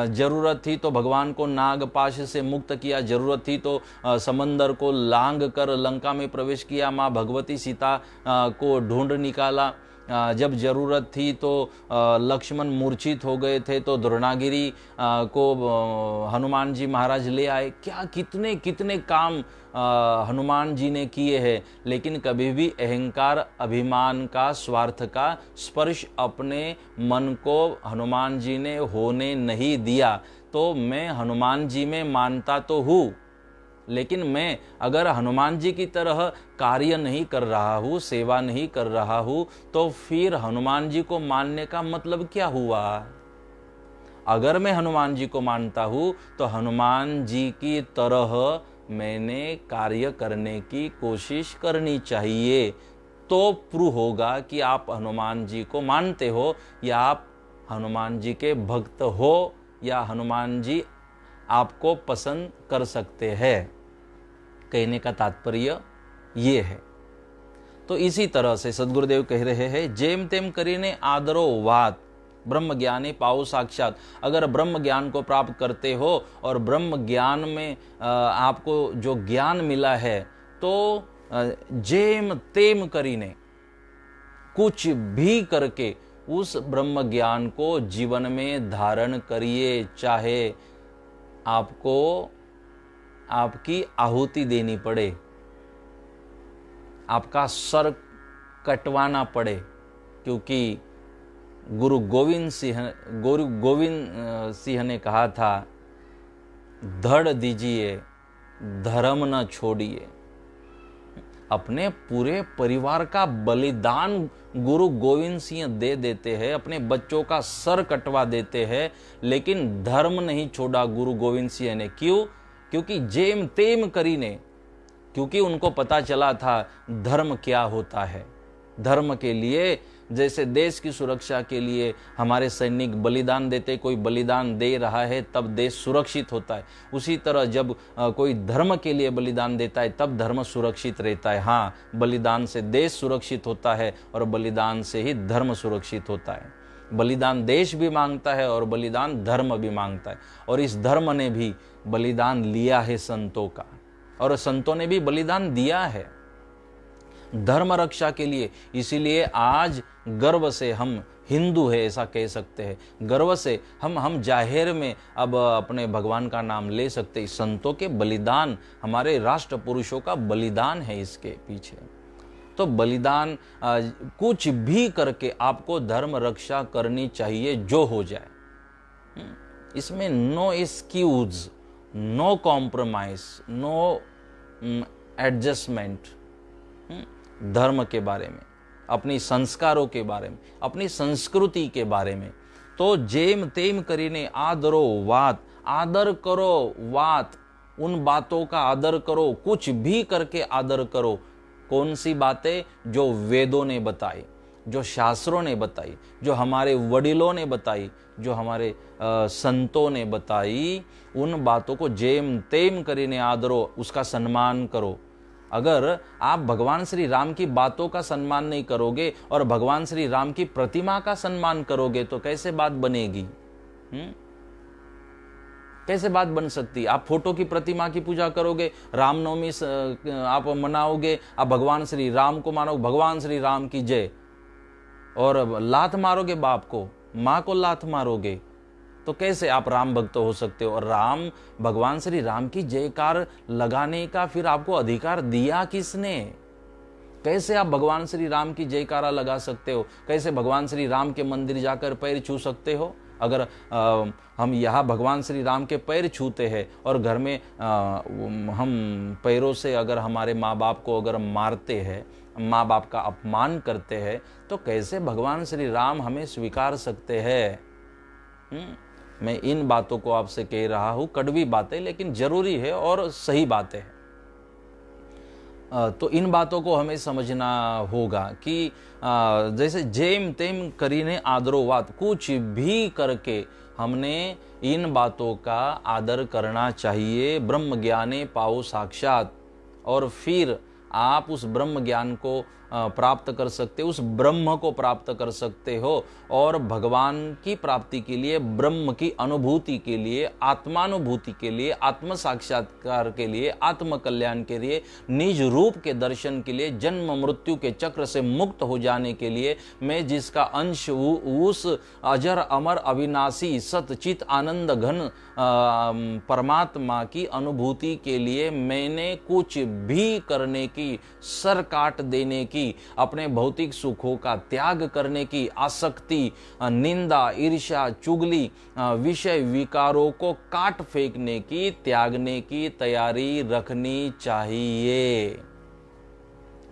जरूरत थी तो भगवान को नागपाश से मुक्त किया, जरूरत थी तो समंदर को लांग कर लंका में प्रवेश किया, माँ भगवती सीता को ढूंढ निकाला, जब जरूरत थी तो लक्ष्मण मूर्छित हो गए थे तो द्रोणागिरी को हनुमान जी महाराज ले आए। क्या कितने कितने काम हनुमान जी ने किए हैं, लेकिन कभी भी अहंकार, अभिमान का, स्वार्थ का स्पर्श अपने मन को हनुमान जी ने होने नहीं दिया। तो मैं हनुमान जी में मानता तो हूँ, लेकिन मैं अगर हनुमान जी की तरह कार्य नहीं कर रहा हूँ, सेवा नहीं कर रहा हूँ, तो फिर हनुमान जी को मानने का मतलब क्या हुआ? अगर मैं हनुमान जी को मानता हूँ तो हनुमान जी की तरह मैंने कार्य करने की कोशिश करनी चाहिए, तो प्रूव होगा कि आप हनुमान जी को मानते हो, या आप हनुमान जी के भक्त हो, या हनुमान जी आपको पसंद कर सकते हैं। कहने का तात्पर्य ये है। तो इसी तरह से सद्गुरुदेव कह रहे हैं, जेम तेम करीने आदरो वात, ब्रह्म ज्ञाने पाओ साक्षात। अगर ब्रह्म ज्ञान को प्राप्त करते हो और ब्रह्म ज्ञान में आपको जो ज्ञान मिला है, तो जेम तेम करीने, कुछ भी करके उस ब्रह्म ज्ञान को जीवन में धारण करिए, चाहे आपको आपकी आहुति देनी पड़े, आपका सर कटवाना पड़े, क्योंकि गुरु गोविंद सिंह ने कहा था, धड़ दीजिए धर्म न छोड़िए। अपने पूरे परिवार का बलिदान गुरु गोविंद सिंह दे देते हैं, अपने बच्चों का सर कटवा देते हैं, लेकिन धर्म नहीं छोड़ा गुरु गोविंद सिंह ने। क्यों? क्योंकि जेम तेम करीने, क्योंकि उनको पता चला था धर्म क्या होता है। धर्म के लिए, जैसे देश की सुरक्षा के लिए हमारे सैनिक बलिदान देते, कोई बलिदान दे रहा है तब देश सुरक्षित होता है, उसी तरह जब कोई धर्म के लिए बलिदान देता है तब धर्म सुरक्षित रहता है। हाँ, बलिदान से देश सुरक्षित होता है और बलिदान से ही धर्म सुरक्षित होता है। बलिदान देश भी मांगता है और बलिदान धर्म भी मांगता है, और इस धर्म ने भी बलिदान लिया है संतों का, और संतों ने भी बलिदान दिया है धर्म रक्षा के लिए। इसीलिए आज गर्व से हम हिंदू है ऐसा कह सकते हैं, गर्व से हम जाहिर में अब अपने भगवान का नाम ले सकते हैं। संतों के बलिदान, हमारे राष्ट्र पुरुषों का बलिदान है इसके पीछे। तो बलिदान कुछ भी करके आपको धर्म रक्षा करनी चाहिए, जो हो जाए। इसमें no excuse, no compromise, no adjustment. धर्म के बारे में, अपनी संस्कारों के बारे में, अपनी संस्कृति के बारे में। तो जेम तेम करीने आदरो वात, आदर करो वात, उन बातों का आदर करो, कुछ भी करके आदर करो। कौन सी बातें? जो वेदों ने बताई, जो शास्त्रों ने बताई, जो हमारे वडिलों ने बताई, जो हमारे संतों ने बताई, उन बातों को जेम तेम करीने आदरो, उसका सम्मान करो। अगर आप भगवान श्री राम की बातों का सम्मान नहीं करोगे और भगवान श्री राम की प्रतिमा का सम्मान करोगे तो कैसे बात बनेगी? कैसे बात बन सकती? आप फोटो की प्रतिमा की पूजा करोगे, रामनवमी आप मनाओगे, आप भगवान श्री राम को मानोगे, भगवान श्री राम की जय, और लात मारोगे बाप को, माँ को लात मारोगे, तो कैसे आप राम भक्त हो सकते हो? और राम, भगवान श्री राम की जयकार लगाने का फिर आपको अधिकार दिया किसने? कैसे आप भगवान श्री राम की जयकारा लगा सकते हो? कैसे भगवान श्री राम के मंदिर जाकर पैर छू सकते हो? अगर हम यहाँ भगवान श्री राम के पैर छूते हैं और घर में हम पैरों से अगर हमारे माँ बाप को अगर मारते हैं, माँ बाप का अपमान करते हैं, तो कैसे भगवान श्री राम हमें स्वीकार सकते हैं? मैं इन बातों को आपसे कह रहा हूँ, कड़वी बातें लेकिन जरूरी है और सही बातें हैं। तो इन बातों को हमें समझना होगा कि जैसे जेम तेम करीने आदरो वात, कुछ भी करके हमने इन बातों का आदर करना चाहिए। ब्रह्म ज्ञाने पाओ साक्षात, और फिर आप उस ब्रह्म ज्ञान को प्राप्त कर सकते हो, उस ब्रह्म को प्राप्त कर सकते हो, और भगवान की प्राप्ति के लिए, ब्रह्म की अनुभूति के लिए, आत्मानुभूति के लिए, आत्म साक्षात्कार के लिए, आत्म कल्याण के लिए, निज रूप के दर्शन के लिए, जन्म मृत्यु के चक्र से मुक्त हो जाने के लिए, मैं जिसका अंश हूँ, उस अजर अमर अविनाशी सतचित आनंद घन परमात्मा की अनुभूति के लिए मैंने कुछ भी करने की, सर काट देने की, अपने भौतिक सुखों का त्याग करने की, आसक्ति, निंदा, ईर्ष्या, चुगली, विषय विकारों को काट फेंकने की, त्यागने की तैयारी रखनी चाहिए।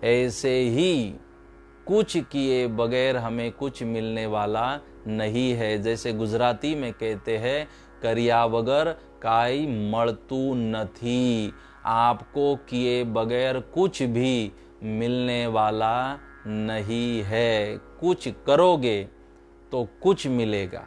ऐसे ही कुछ किए बगैर हमें कुछ मिलने वाला नहीं है। जैसे गुजराती में कहते हैं, करिया वगर काई मळतू नथी। आपको किए बगैर कुछ भी मिलने वाला नहीं है। कुछ करोगे तो कुछ मिलेगा।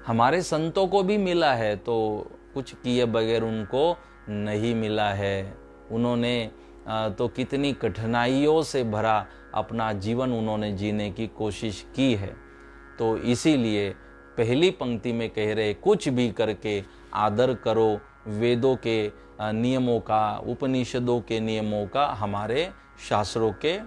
हमारे संतों को भी मिला है, तो कुछ किए बगैर उनको नहीं मिला है। उन्होंने तो कितनी कठिनाइयों से भरा अपना जीवन उन्होंने जीने की कोशिश की है। तो इसीलिए पहली पंक्ति में कह रहे, कुछ भी करके आदर करो वेदों के नियमों का, उपनिषदों के नियमों का, हमारे शास्त्रों के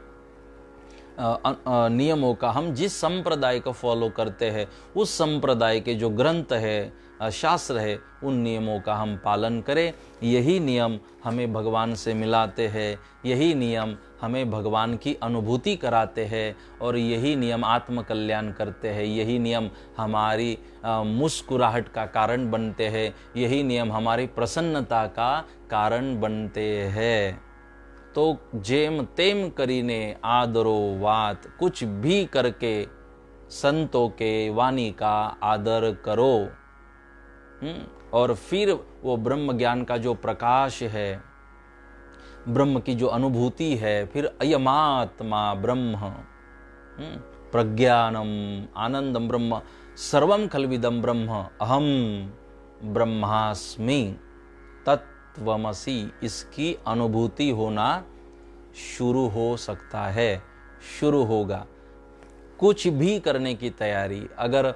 नियमों का। हम जिस संप्रदाय को फॉलो करते हैं, उस संप्रदाय के जो ग्रंथ है, शास्त्र है, उन नियमों का हम पालन करें। यही नियम हमें भगवान से मिलाते हैं, यही नियम हमें भगवान की अनुभूति कराते हैं, और यही नियम आत्म कल्याण करते हैं। यही नियम हमारी मुस्कुराहट का कारण बनते हैं, यही नियम हमारी प्रसन्नता का कारण बनते हैं। तो जेम तेम करीने आदरो वात, कुछ भी करके संतों के वाणी का आदर करो। और फिर वो ब्रह्म ज्ञान का जो प्रकाश है, ब्रह्म की जो अनुभूति है, फिर अयमात्मा ब्रह्म, प्रज्ञानम आनंदम ब्रह्म, सर्वम खलविदम ब्रह्म, अहम ब्रह्मास्मि तत्वमसि, इसकी अनुभूति होना शुरू हो सकता है, शुरू होगा। कुछ भी करने की तैयारी। अगर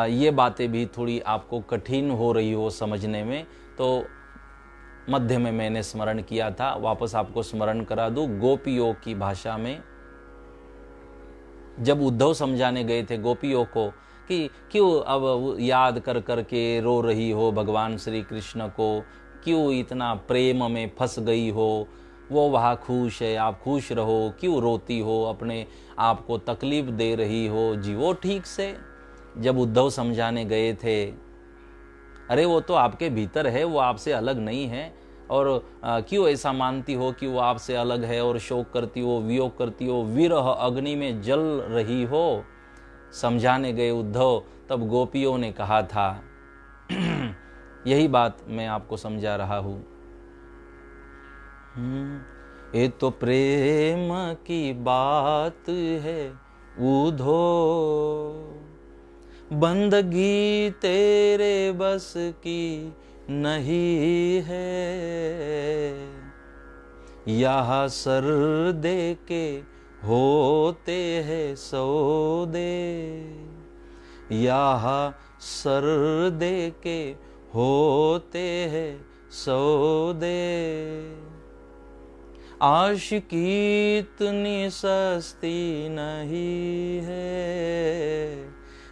ये बातें भी थोड़ी आपको कठिन हो रही हो समझने में, तो मध्य में मैंने स्मरण किया था, वापस आपको स्मरण करा दूं। गोपियों की भाषा में जब उद्धव समझाने गए थे गोपियों को कि क्यों अब याद कर कर के रो रही हो भगवान श्री कृष्ण को, क्यों इतना प्रेम में फंस गई हो, वो वहाँ खुश है, आप खुश रहो, क्यों रोती हो, अपने आप को तकलीफ दे रही हो, जीवो ठीक से। जब उद्धव समझाने गए थे, अरे वो तो आपके भीतर है, वो आपसे अलग नहीं है, और क्यों ऐसा मानती हो कि वो आपसे अलग है, और शोक करती हो, वियोग करती हो, विरह अग्नि में जल रही हो। समझाने गए उद्धव, तब गोपियों ने कहा था यही बात मैं आपको समझा रहा हूं। ये तो प्रेम की बात है उधो, बंदगी तेरे बस की नहीं है। यहाँ सर दे के होते हैं सौदे, यहाँ सर दे के होते हैं सौदे। आशिकी इतनी सस्ती नहीं है,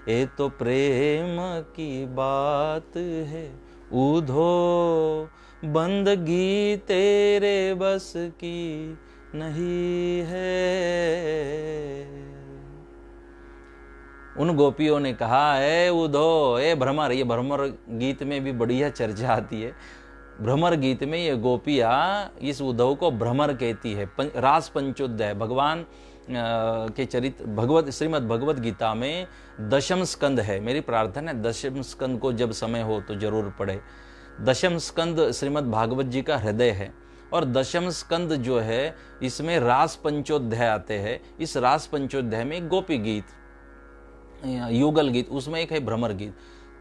ये तो प्रेम की बात है उधो, बंदगी तेरे बस की नहीं है। उन गोपियों ने कहा, ए उधो, ए भ्रमर। ये भ्रमर गीत में भी बढ़िया चर्चा आती है। भ्रमर गीत में ये गोपियाँ इस उद्धव को भ्रमर कहती है। रास पंचोदय भगवान के चरित्र भगवत श्रीमद् भगवत गीता में दशम स्कंद है। मेरी प्रार्थना है दशम स्कंद को जब समय हो तो जरूर पढ़े। दशम स्कंद श्रीमद् भागवत जी का हृदय है, और दशम स्कंद जो है इसमें रास पंचोध्याय आते हैं। इस रास पंचोध्याय में गोपी गीत, युगल गीत, उसमें एक है भ्रमर गीत।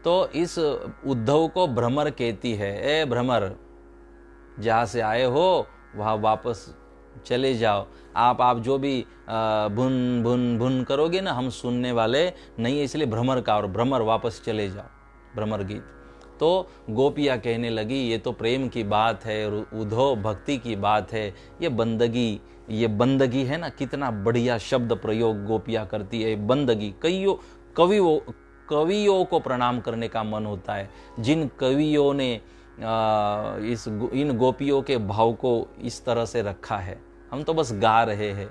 तो इस उद्धव को भ्रमर कहती है, ए भ्रमर, जहाँ से आए हो वहाँ वापस चले जाओ। आप जो भी भुन भुन भुन करोगे ना, हम सुनने वाले नहीं है, इसलिए भ्रमर का, और भ्रमर वापस चले जाओ, भ्रमर गीत। तो गोपियाँ कहने लगी, ये तो प्रेम की बात है, और उद्धव भक्ति की बात है। ये बंदगी है ना, कितना बढ़िया शब्द प्रयोग गोपियाँ करती है, बंदगी। कवियों को प्रणाम करने का मन होता है, जिन कवियों ने इन गोपियों के भाव को इस तरह से रखा है। हम तो बस गा रहे हैं,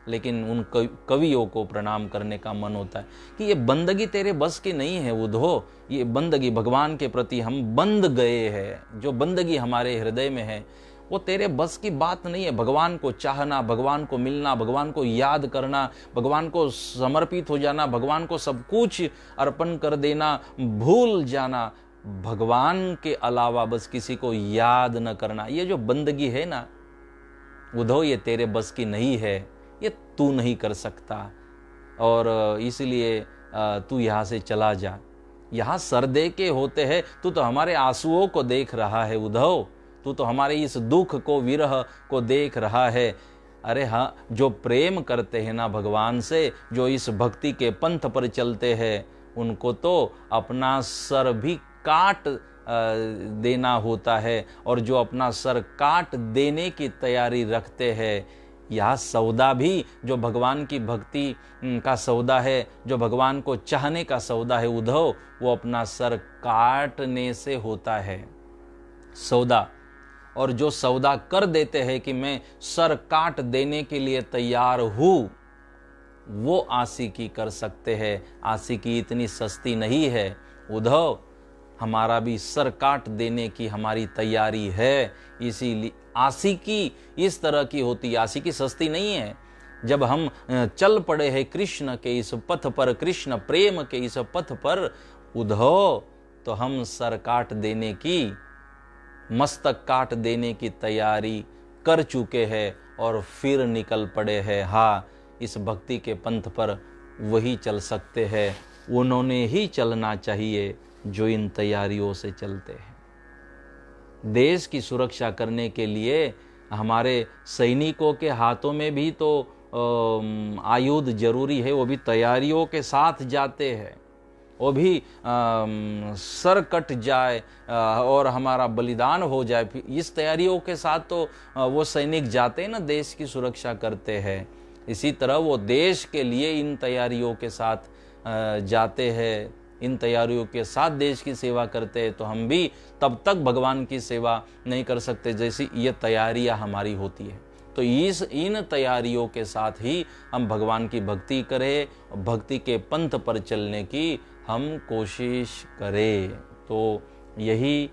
लेकिन उन कवियों को प्रणाम करने का मन होता है कि ये बंदगी तेरे बस की नहीं है उद्धव। ये बंदगी भगवान के प्रति हम बंद गए हैं, जो बंदगी हमारे हृदय में है वो तेरे बस की बात नहीं है। भगवान को चाहना, भगवान को मिलना, भगवान को याद करना, भगवान को समर्पित हो जाना, भगवान को सब कुछ अर्पण कर देना, भूल जाना, भगवान के अलावा बस किसी को याद न करना, ये जो बंदगी है ना उद्धव, ये तेरे बस की नहीं है, ये तू नहीं कर सकता, और इसलिए तू यहाँ से चला जा। यहाँ सरदे के होते हैं, तू तो हमारे आंसुओं को देख रहा है उद्धव, तू तो हमारे इस दुख को, विरह को देख रहा है। अरे हाँ, जो प्रेम करते हैं ना भगवान से, जो इस भक्ति के पंथ पर चलते हैं, उनको तो अपना सर भी काट देना होता है, और जो अपना सर काट देने की तैयारी रखते हैं, यह सौदा भी जो भगवान की भक्ति का सौदा है, जो भगवान को चाहने का सौदा है उद्धव, वो अपना सर काटने से होता है सौदा। और जो सौदा कर देते हैं कि मैं सर काट देने के लिए तैयार हूँ, वो आशिकी कर सकते हैं। आशिकी इतनी सस्ती नहीं है उद्धव, हमारा भी सर काट देने की हमारी तैयारी है। इसीलिए आशिकी इस तरह की होती है, आशिकी सस्ती नहीं है। जब हम चल पड़े हैं कृष्ण के इस पथ पर, कृष्ण प्रेम के इस पथ पर उद्धव, तो हम सर काट देने की, मस्तक काट देने की तैयारी कर चुके हैं, और फिर निकल पड़े हैं। हाँ, इस भक्ति के पंथ पर वही चल सकते हैं, उन्होंने ही चलना चाहिए जो इन तैयारियों से चलते हैं। देश की सुरक्षा करने के लिए हमारे सैनिकों के हाथों में भी तो आयुध जरूरी है, वो भी तैयारियों के साथ जाते हैं। वो भी सर कट जाए और हमारा बलिदान हो जाए, इस तैयारियों के साथ तो वो सैनिक जाते हैं ना, देश की सुरक्षा करते हैं। इसी तरह वो देश के लिए इन तैयारियों के साथ जाते हैं, इन तैयारियों के साथ देश की सेवा करते हैं। तो हम भी तब तक भगवान की सेवा नहीं कर सकते जैसी ये तैयारियां हमारी होती है। तो इन तैयारियों के साथ ही हम भगवान की भक्ति करें, भक्ति के पंथ पर चलने की हम कोशिश करें। तो यही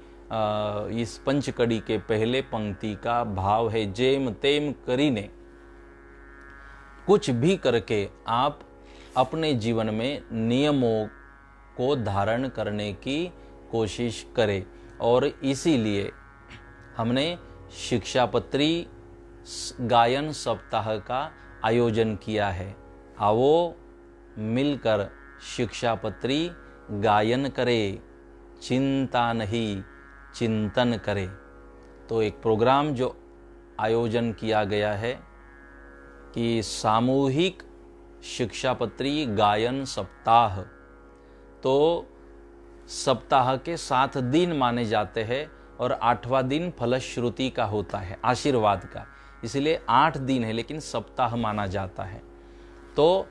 इस पंचकड़ी के पहले पंक्ति का भाव है। जेम तेम करीने, कुछ भी करके आप अपने जीवन में नियमों को धारण करने की कोशिश करें। और इसीलिए हमने शिक्षापत्री गायन सप्ताह का आयोजन किया है। आओ मिलकर शिक्षापत्री गायन करें, चिंता नहीं चिंतन करें। तो एक प्रोग्राम जो आयोजन किया गया है कि सामूहिक शिक्षापत्री गायन सप्ताह। तो सप्ताह के 7 दिन माने जाते हैं और 8वां दिन फलश्रुति का होता है, आशीर्वाद का। इसलिए 8 दिन है लेकिन सप्ताह माना जाता है। तो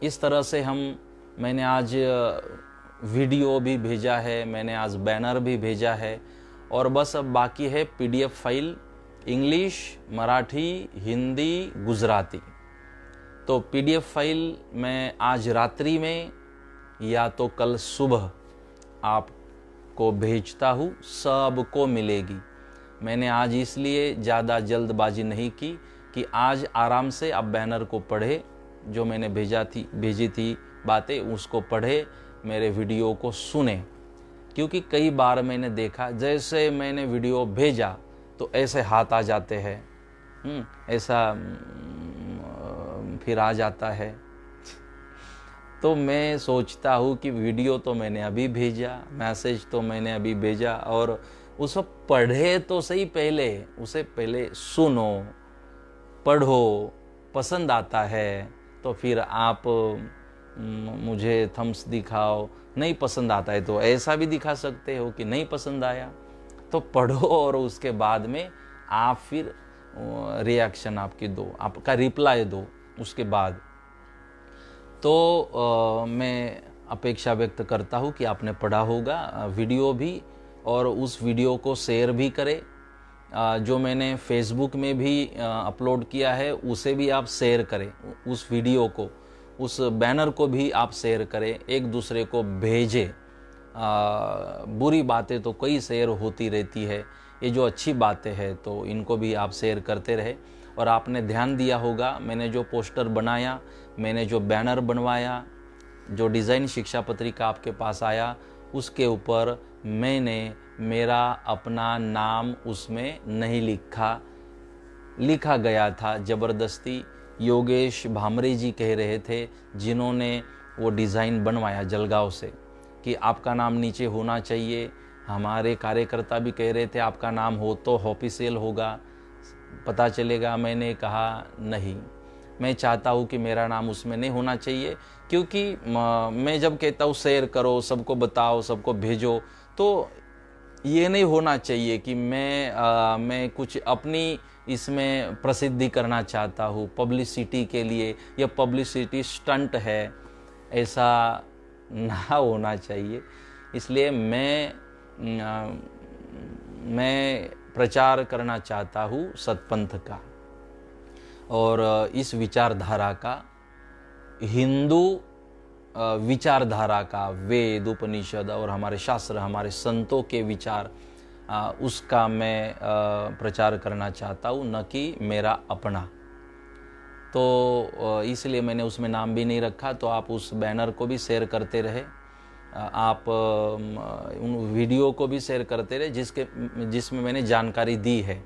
इस तरह से मैंने आज वीडियो भी भेजा है, मैंने आज बैनर भी भेजा है और बस अब बाकी है PDF file English, Marathi, Hindi, Gujarati. तो PDF फाइल मैं आज रात्रि में या तो कल सुबह आपको भेजता हूँ, सबको मिलेगी। मैंने आज इसलिए ज़्यादा जल्दबाजी नहीं की कि आज आराम से आप बैनर को पढ़े, जो मैंने भेजी थी बातें उसको पढ़े, मेरे वीडियो को सुने। क्योंकि कई बार मैंने देखा जैसे मैंने वीडियो भेजा तो ऐसे हाथ आ जाते हैं, ऐसा फिर आ जाता है। तो मैं सोचता हूँ कि वीडियो तो मैंने अभी भेजा, मैसेज तो मैंने अभी भेजा, और उसे पढ़े तो सही, पहले उसे पहले सुनो, पढ़ो, पसंद आता है तो फिर आप मुझे थम्स दिखाओ, नहीं पसंद आता है तो ऐसा भी दिखा सकते हो कि नहीं पसंद आया। तो पढ़ो और उसके बाद में आप फिर रिएक्शन आपकी दो, आपका रिप्लाई दो उसके बाद। तो मैं अपेक्षा व्यक्त करता हूँ कि आपने पढ़ा होगा वीडियो भी, और उस वीडियो को शेयर भी करें। जो मैंने फेसबुक में भी अपलोड किया है उसे भी आप शेयर करें, उस वीडियो को, उस बैनर को भी आप शेयर करें, एक दूसरे को भेजें। बुरी बातें तो कई शेयर होती रहती है, ये जो अच्छी बातें हैं तो इनको भी आप शेयर करते रहे। और आपने ध्यान दिया होगा, मैंने जो पोस्टर बनाया, मैंने जो बैनर बनवाया, जो डिज़ाइन शिक्षा पत्रिका आपके पास आया, उसके ऊपर मैंने मेरा अपना नाम उसमें नहीं लिखा गया था ज़बरदस्ती। योगेश भामरे जी कह रहे थे, जिन्होंने वो डिज़ाइन बनवाया जलगांव से, कि आपका नाम नीचे होना चाहिए। हमारे कार्यकर्ता भी कह रहे थे आपका नाम हो तो ऑफिशियल होगा, पता चलेगा। मैंने कहा नहीं, मैं चाहता हूँ कि मेरा नाम उसमें नहीं होना चाहिए, क्योंकि मैं जब कहता हूँ शेयर करो, सबको बताओ, सबको भेजो, तो ये नहीं होना चाहिए कि मैं कुछ अपनी इसमें प्रसिद्धि करना चाहता हूँ पब्लिसिटी के लिए, या पब्लिसिटी स्टंट है, ऐसा ना होना चाहिए। इसलिए मैं प्रचार करना चाहता हूँ सतपंथ का और इस विचारधारा का, हिंदू विचारधारा का, वेद, उपनिषद और हमारे शास्त्र, हमारे संतों के विचार, उसका मैं प्रचार करना चाहता हूँ, न कि मेरा अपना। तो इसलिए मैंने उसमें नाम भी नहीं रखा। तो आप उस बैनर को भी शेयर करते रहे, आप उन वीडियो को भी शेयर करते रहे जिसमें मैंने जानकारी दी है।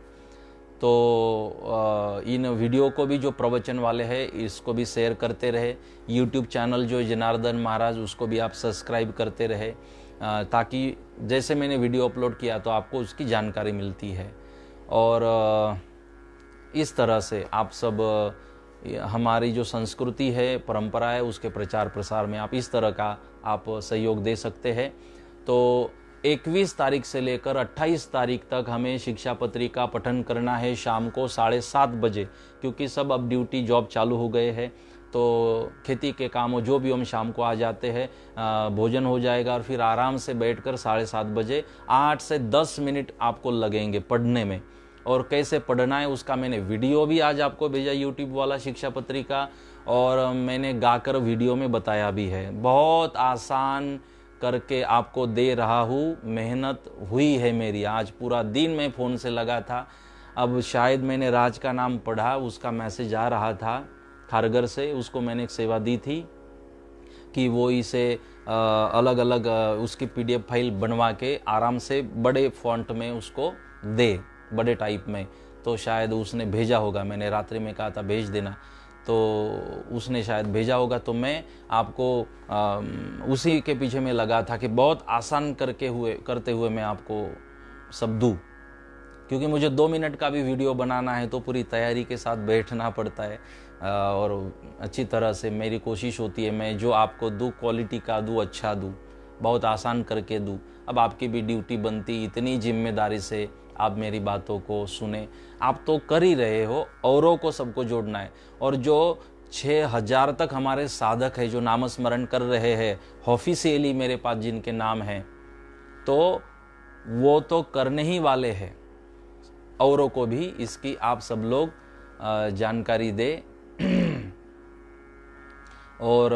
तो इन वीडियो को भी, जो प्रवचन वाले हैं, इसको भी शेयर करते रहे। यूट्यूब चैनल जो जनार्दन महाराज, उसको भी आप सब्सक्राइब करते रहे, ताकि जैसे मैंने वीडियो अपलोड किया तो आपको उसकी जानकारी मिलती है। और इस तरह से आप सब हमारी जो संस्कृति है, परंपरा है, उसके प्रचार प्रसार में आप इस तरह का आप सहयोग दे सकते हैं। तो 21 तारीख से लेकर 28 तारीख तक हमें शिक्षा पत्रिका पठन करना है, शाम को 7:30 बजे, क्योंकि सब अब ड्यूटी जॉब चालू हो गए हैं। तो खेती के कामों जो भी हम शाम को आ जाते हैं, भोजन हो जाएगा और फिर आराम से बैठकर 7:30 बजे 8 से 10 मिनट आपको लगेंगे पढ़ने में। और कैसे पढ़ना है उसका मैंने वीडियो भी आज आपको भेजा, यूट्यूब वाला शिक्षा पत्रिका, और मैंने गाकर वीडियो में बताया भी है। बहुत आसान करके आपको दे रहा हूँ, मेहनत हुई है मेरी। आज पूरा दिन मैं फ़ोन से लगा था। अब शायद मैंने राज का नाम पढ़ा, उसका मैसेज आ रहा था खारगर से, उसको मैंने एक सेवा दी थी कि वो इसे अलग अलग उसकी PDF फाइल बनवा के आराम से बड़े फॉन्ट में उसको दे, बड़े टाइप में। तो शायद उसने भेजा होगा, मैंने रात्रि में कहा था भेज देना, तो उसने शायद भेजा होगा। तो मैं आपको उसी के पीछे में लगा था कि बहुत आसान करते हुए मैं आपको सब दूँ। क्योंकि मुझे 2 मिनट का भी वीडियो बनाना है तो पूरी तैयारी के साथ बैठना पड़ता है और अच्छी तरह से मेरी कोशिश होती है मैं जो आपको दूँ क्वालिटी का दूँ, अच्छा दूँ, बहुत आसान करके दूँ। अब आपकी भी ड्यूटी बनती, इतनी जिम्मेदारी से आप मेरी बातों को सुने। आप तो कर ही रहे हो, औरों को सबको जोड़ना है। और जो 6000 तक हमारे साधक है जो नामस्मरण कर रहे हैं ऑफिशियली मेरे पास जिनके नाम हैं, तो वो तो करने ही वाले हैं। औरों को भी इसकी आप सब लोग जानकारी दे और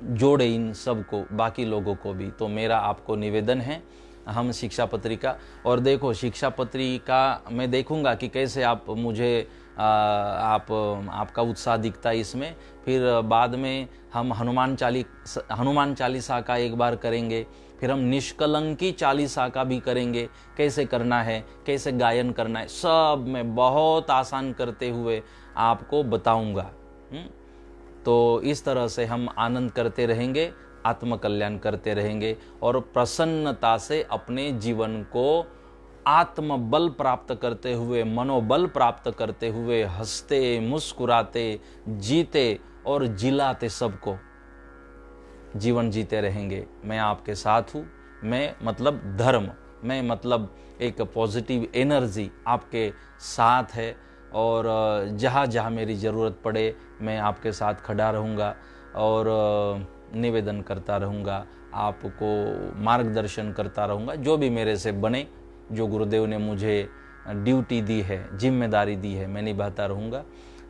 जोड़े इन सबको, बाकी लोगों को भी। तो मेरा आपको निवेदन है, हम शिक्षा पत्रिका, और देखो शिक्षा पत्रिका मैं देखूंगा कि कैसे आप मुझे आपका उत्साह दिखता है इसमें। फिर बाद में हम हनुमान चालीसा का एक बार करेंगे, फिर हम निष्कलंकी चालीसा का भी करेंगे, कैसे करना है, कैसे गायन करना है, सब मैं बहुत आसान करते हुए आपको बताऊंगा। तो इस तरह से हम आनंद करते रहेंगे, आत्मकल्याण करते रहेंगे और प्रसन्नता से अपने जीवन को आत्मबल प्राप्त करते हुए, मनोबल प्राप्त करते हुए, हंसते मुस्कुराते जीते और जिलाते सबको जीवन जीते रहेंगे। मैं आपके साथ हूँ। मैं मतलब धर्म, मैं मतलब एक पॉजिटिव एनर्जी आपके साथ है और जहाँ जहाँ मेरी ज़रूरत पड़े मैं आपके साथ खड़ा रहूँगा और निवेदन करता रहूँगा, आपको मार्गदर्शन करता रहूँगा, जो भी मेरे से बने, जो गुरुदेव ने मुझे ड्यूटी दी है, जिम्मेदारी दी है, मैं निभाता रहूँगा।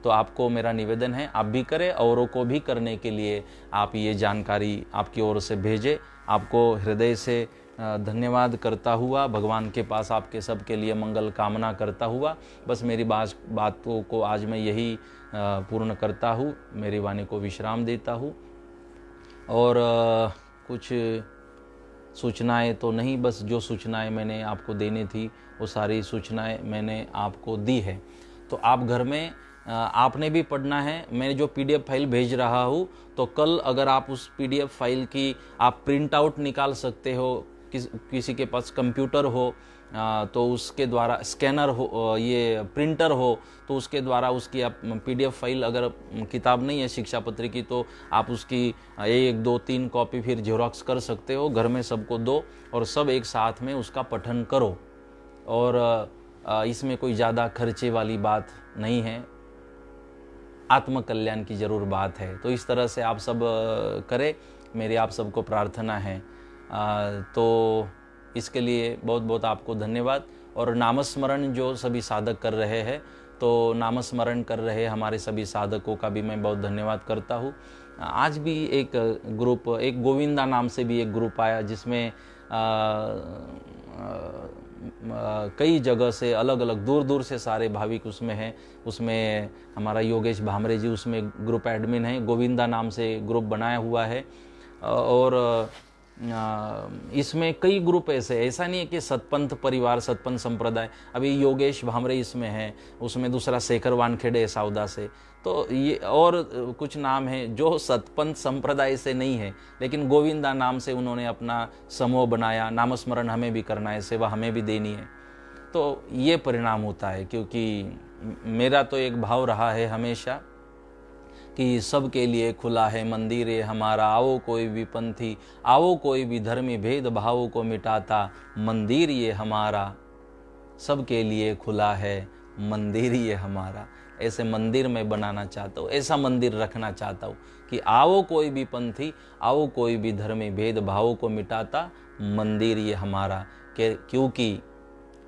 तो आपको मेरा निवेदन है, आप भी करें, औरों को भी करने के लिए आप ये जानकारी आपकी ओर से भेजें। आपको हृदय से धन्यवाद करता हुआ, भगवान के पास आपके सब के लिए मंगल कामना करता हुआ, बस मेरी बातों को आज मैं यही पूर्ण करता हूँ, मेरी वाणी को विश्राम देता हूँ। और कुछ सूचनाएं तो नहीं, बस जो सूचनाएं मैंने आपको देनी थी वो सारी सूचनाएं मैंने आपको दी है। तो आप घर में आपने भी पढ़ना है। मैं जो PDF फाइल भेज रहा हूँ, तो कल अगर आप उस PDF फाइल की आप प्रिंट आउट निकाल सकते हो, किसी के पास कंप्यूटर हो तो उसके द्वारा, स्कैनर हो, ये प्रिंटर हो तो उसके द्वारा उसकी आप PDF फाइल, अगर किताब नहीं है शिक्षा पत्र की तो आप उसकी 1, 2, 3 कॉपी फिर जेरोक्स कर सकते हो, घर में सबको दो और सब एक साथ में उसका पठन करो। और इसमें कोई ज़्यादा खर्चे वाली बात नहीं है, आत्मकल्याण की ज़रूर बात है। तो इस तरह से आप सब करें, मेरी आप सबको प्रार्थना है। तो इसके लिए बहुत बहुत आपको धन्यवाद। और नामस्मरण जो सभी साधक कर रहे हैं, तो नामस्मरण कर रहे हमारे सभी साधकों का भी मैं बहुत धन्यवाद करता हूँ। आज भी एक ग्रुप, एक गोविंदा नाम से भी एक ग्रुप आया जिसमें कई जगह से, अलग अलग दूर दूर से सारे भाविक उसमें हैं। उसमें हमारा योगेश भामरे जी उसमें ग्रुप एडमिन है, गोविंदा नाम से ग्रुप बनाया हुआ है। और इसमें कई ग्रुप ऐसा नहीं है कि सतपंथ परिवार, सतपंथ संप्रदाय, अभी योगेश भामरे इसमें है, उसमें दूसरा शेखर वानखेड़े साउदा से, तो ये और कुछ नाम है जो सतपंथ संप्रदाय से नहीं है, लेकिन गोविंदा नाम से उन्होंने अपना समूह बनाया। नामस्मरण हमें भी करना है, सेवा हमें भी देनी है। तो ये परिणाम होता है, क्योंकि मेरा तो एक भाव रहा है हमेशा कि सबके लिए खुला है मंदिर ये हमारा, आओ कोई भी पंथी, आओ कोई भी धर्मी, भेद भावों को मिटाता मंदिर ये हमारा, सबके लिए खुला है मंदिर ये हमारा। ऐसे मंदिर मैं बनाना चाहता हूँ, ऐसा मंदिर रखना चाहता हूँ कि आओ कोई भी पंथी, आओ कोई भी धर्मी, भेद भावों को मिटाता मंदिर ये हमारा। क्योंकि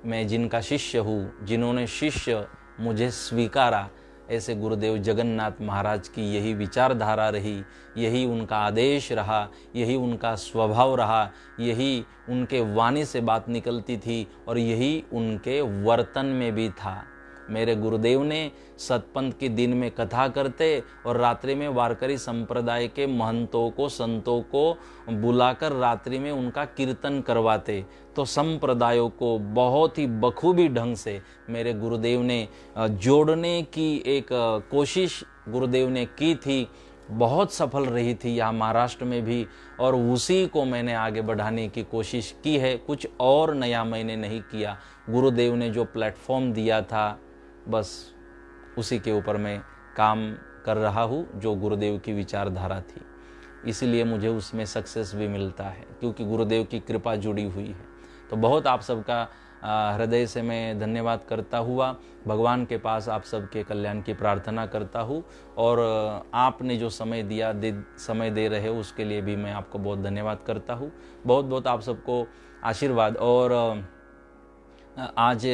मैं जिनका शिष्य हूँ, जिन्होंने शिष्य मुझे स्वीकारा, ऐसे गुरुदेव जगन्नाथ महाराज की यही विचारधारा रही, यही उनका आदेश रहा, यही उनका स्वभाव रहा, यही उनके वाणी से बात निकलती थी और यही उनके वर्तन में भी था। मेरे गुरुदेव ने सतपंथ के दिन में कथा करते और रात्रि में वारकरी संप्रदाय के महंतों को, संतों को बुलाकर रात्रि में उनका कीर्तन करवाते। तो संप्रदायों को बहुत ही बखूबी ढंग से मेरे गुरुदेव ने जोड़ने की एक कोशिश गुरुदेव ने की थी। बहुत सफल रही थी यहाँ महाराष्ट्र में भी, और उसी को मैंने आगे बढ़ाने की कोशिश की है। कुछ और नया मैंने नहीं किया, गुरुदेव ने जो प्लेटफॉर्म दिया था बस उसी के ऊपर मैं काम कर रहा हूँ, जो गुरुदेव की विचारधारा थी। इसीलिए मुझे उसमें सक्सेस भी मिलता है, क्योंकि गुरुदेव की कृपा जुड़ी हुई है। तो बहुत आप सबका हृदय से मैं धन्यवाद करता हुआ भगवान के पास आप सबके कल्याण की प्रार्थना करता हूँ। और आपने जो समय दिया, समय दे रहे हो, उसके लिए भी मैं आपको बहुत धन्यवाद करता हूँ। बहुत बहुत आप सबको आशीर्वाद। और आज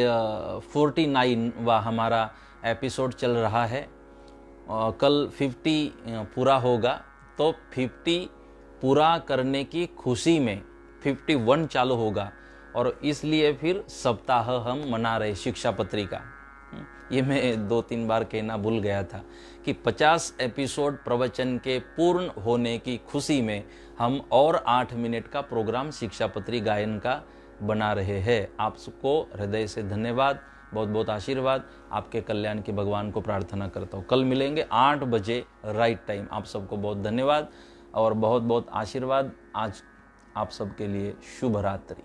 49वां हमारा एपिसोड चल रहा है। कल 50 पूरा होगा, तो 50 पूरा करने की खुशी में 51 चालू होगा, और इसलिए फिर सप्ताह हम मना रहे शिक्षापत्री का। ये मैं 2-3 बार कहना भूल गया था कि 50 एपिसोड प्रवचन के पूर्ण होने की खुशी में हम और 8 मिनट का प्रोग्राम शिक्षापत्री गायन का बना रहे हैं। आप सबको हृदय से धन्यवाद, बहुत बहुत आशीर्वाद। आपके कल्याण की भगवान को प्रार्थना करता हूँ। कल मिलेंगे 8 बजे राइट टाइम। आप सबको बहुत धन्यवाद और बहुत बहुत आशीर्वाद। आज आप सबके लिए शुभ रात्रि।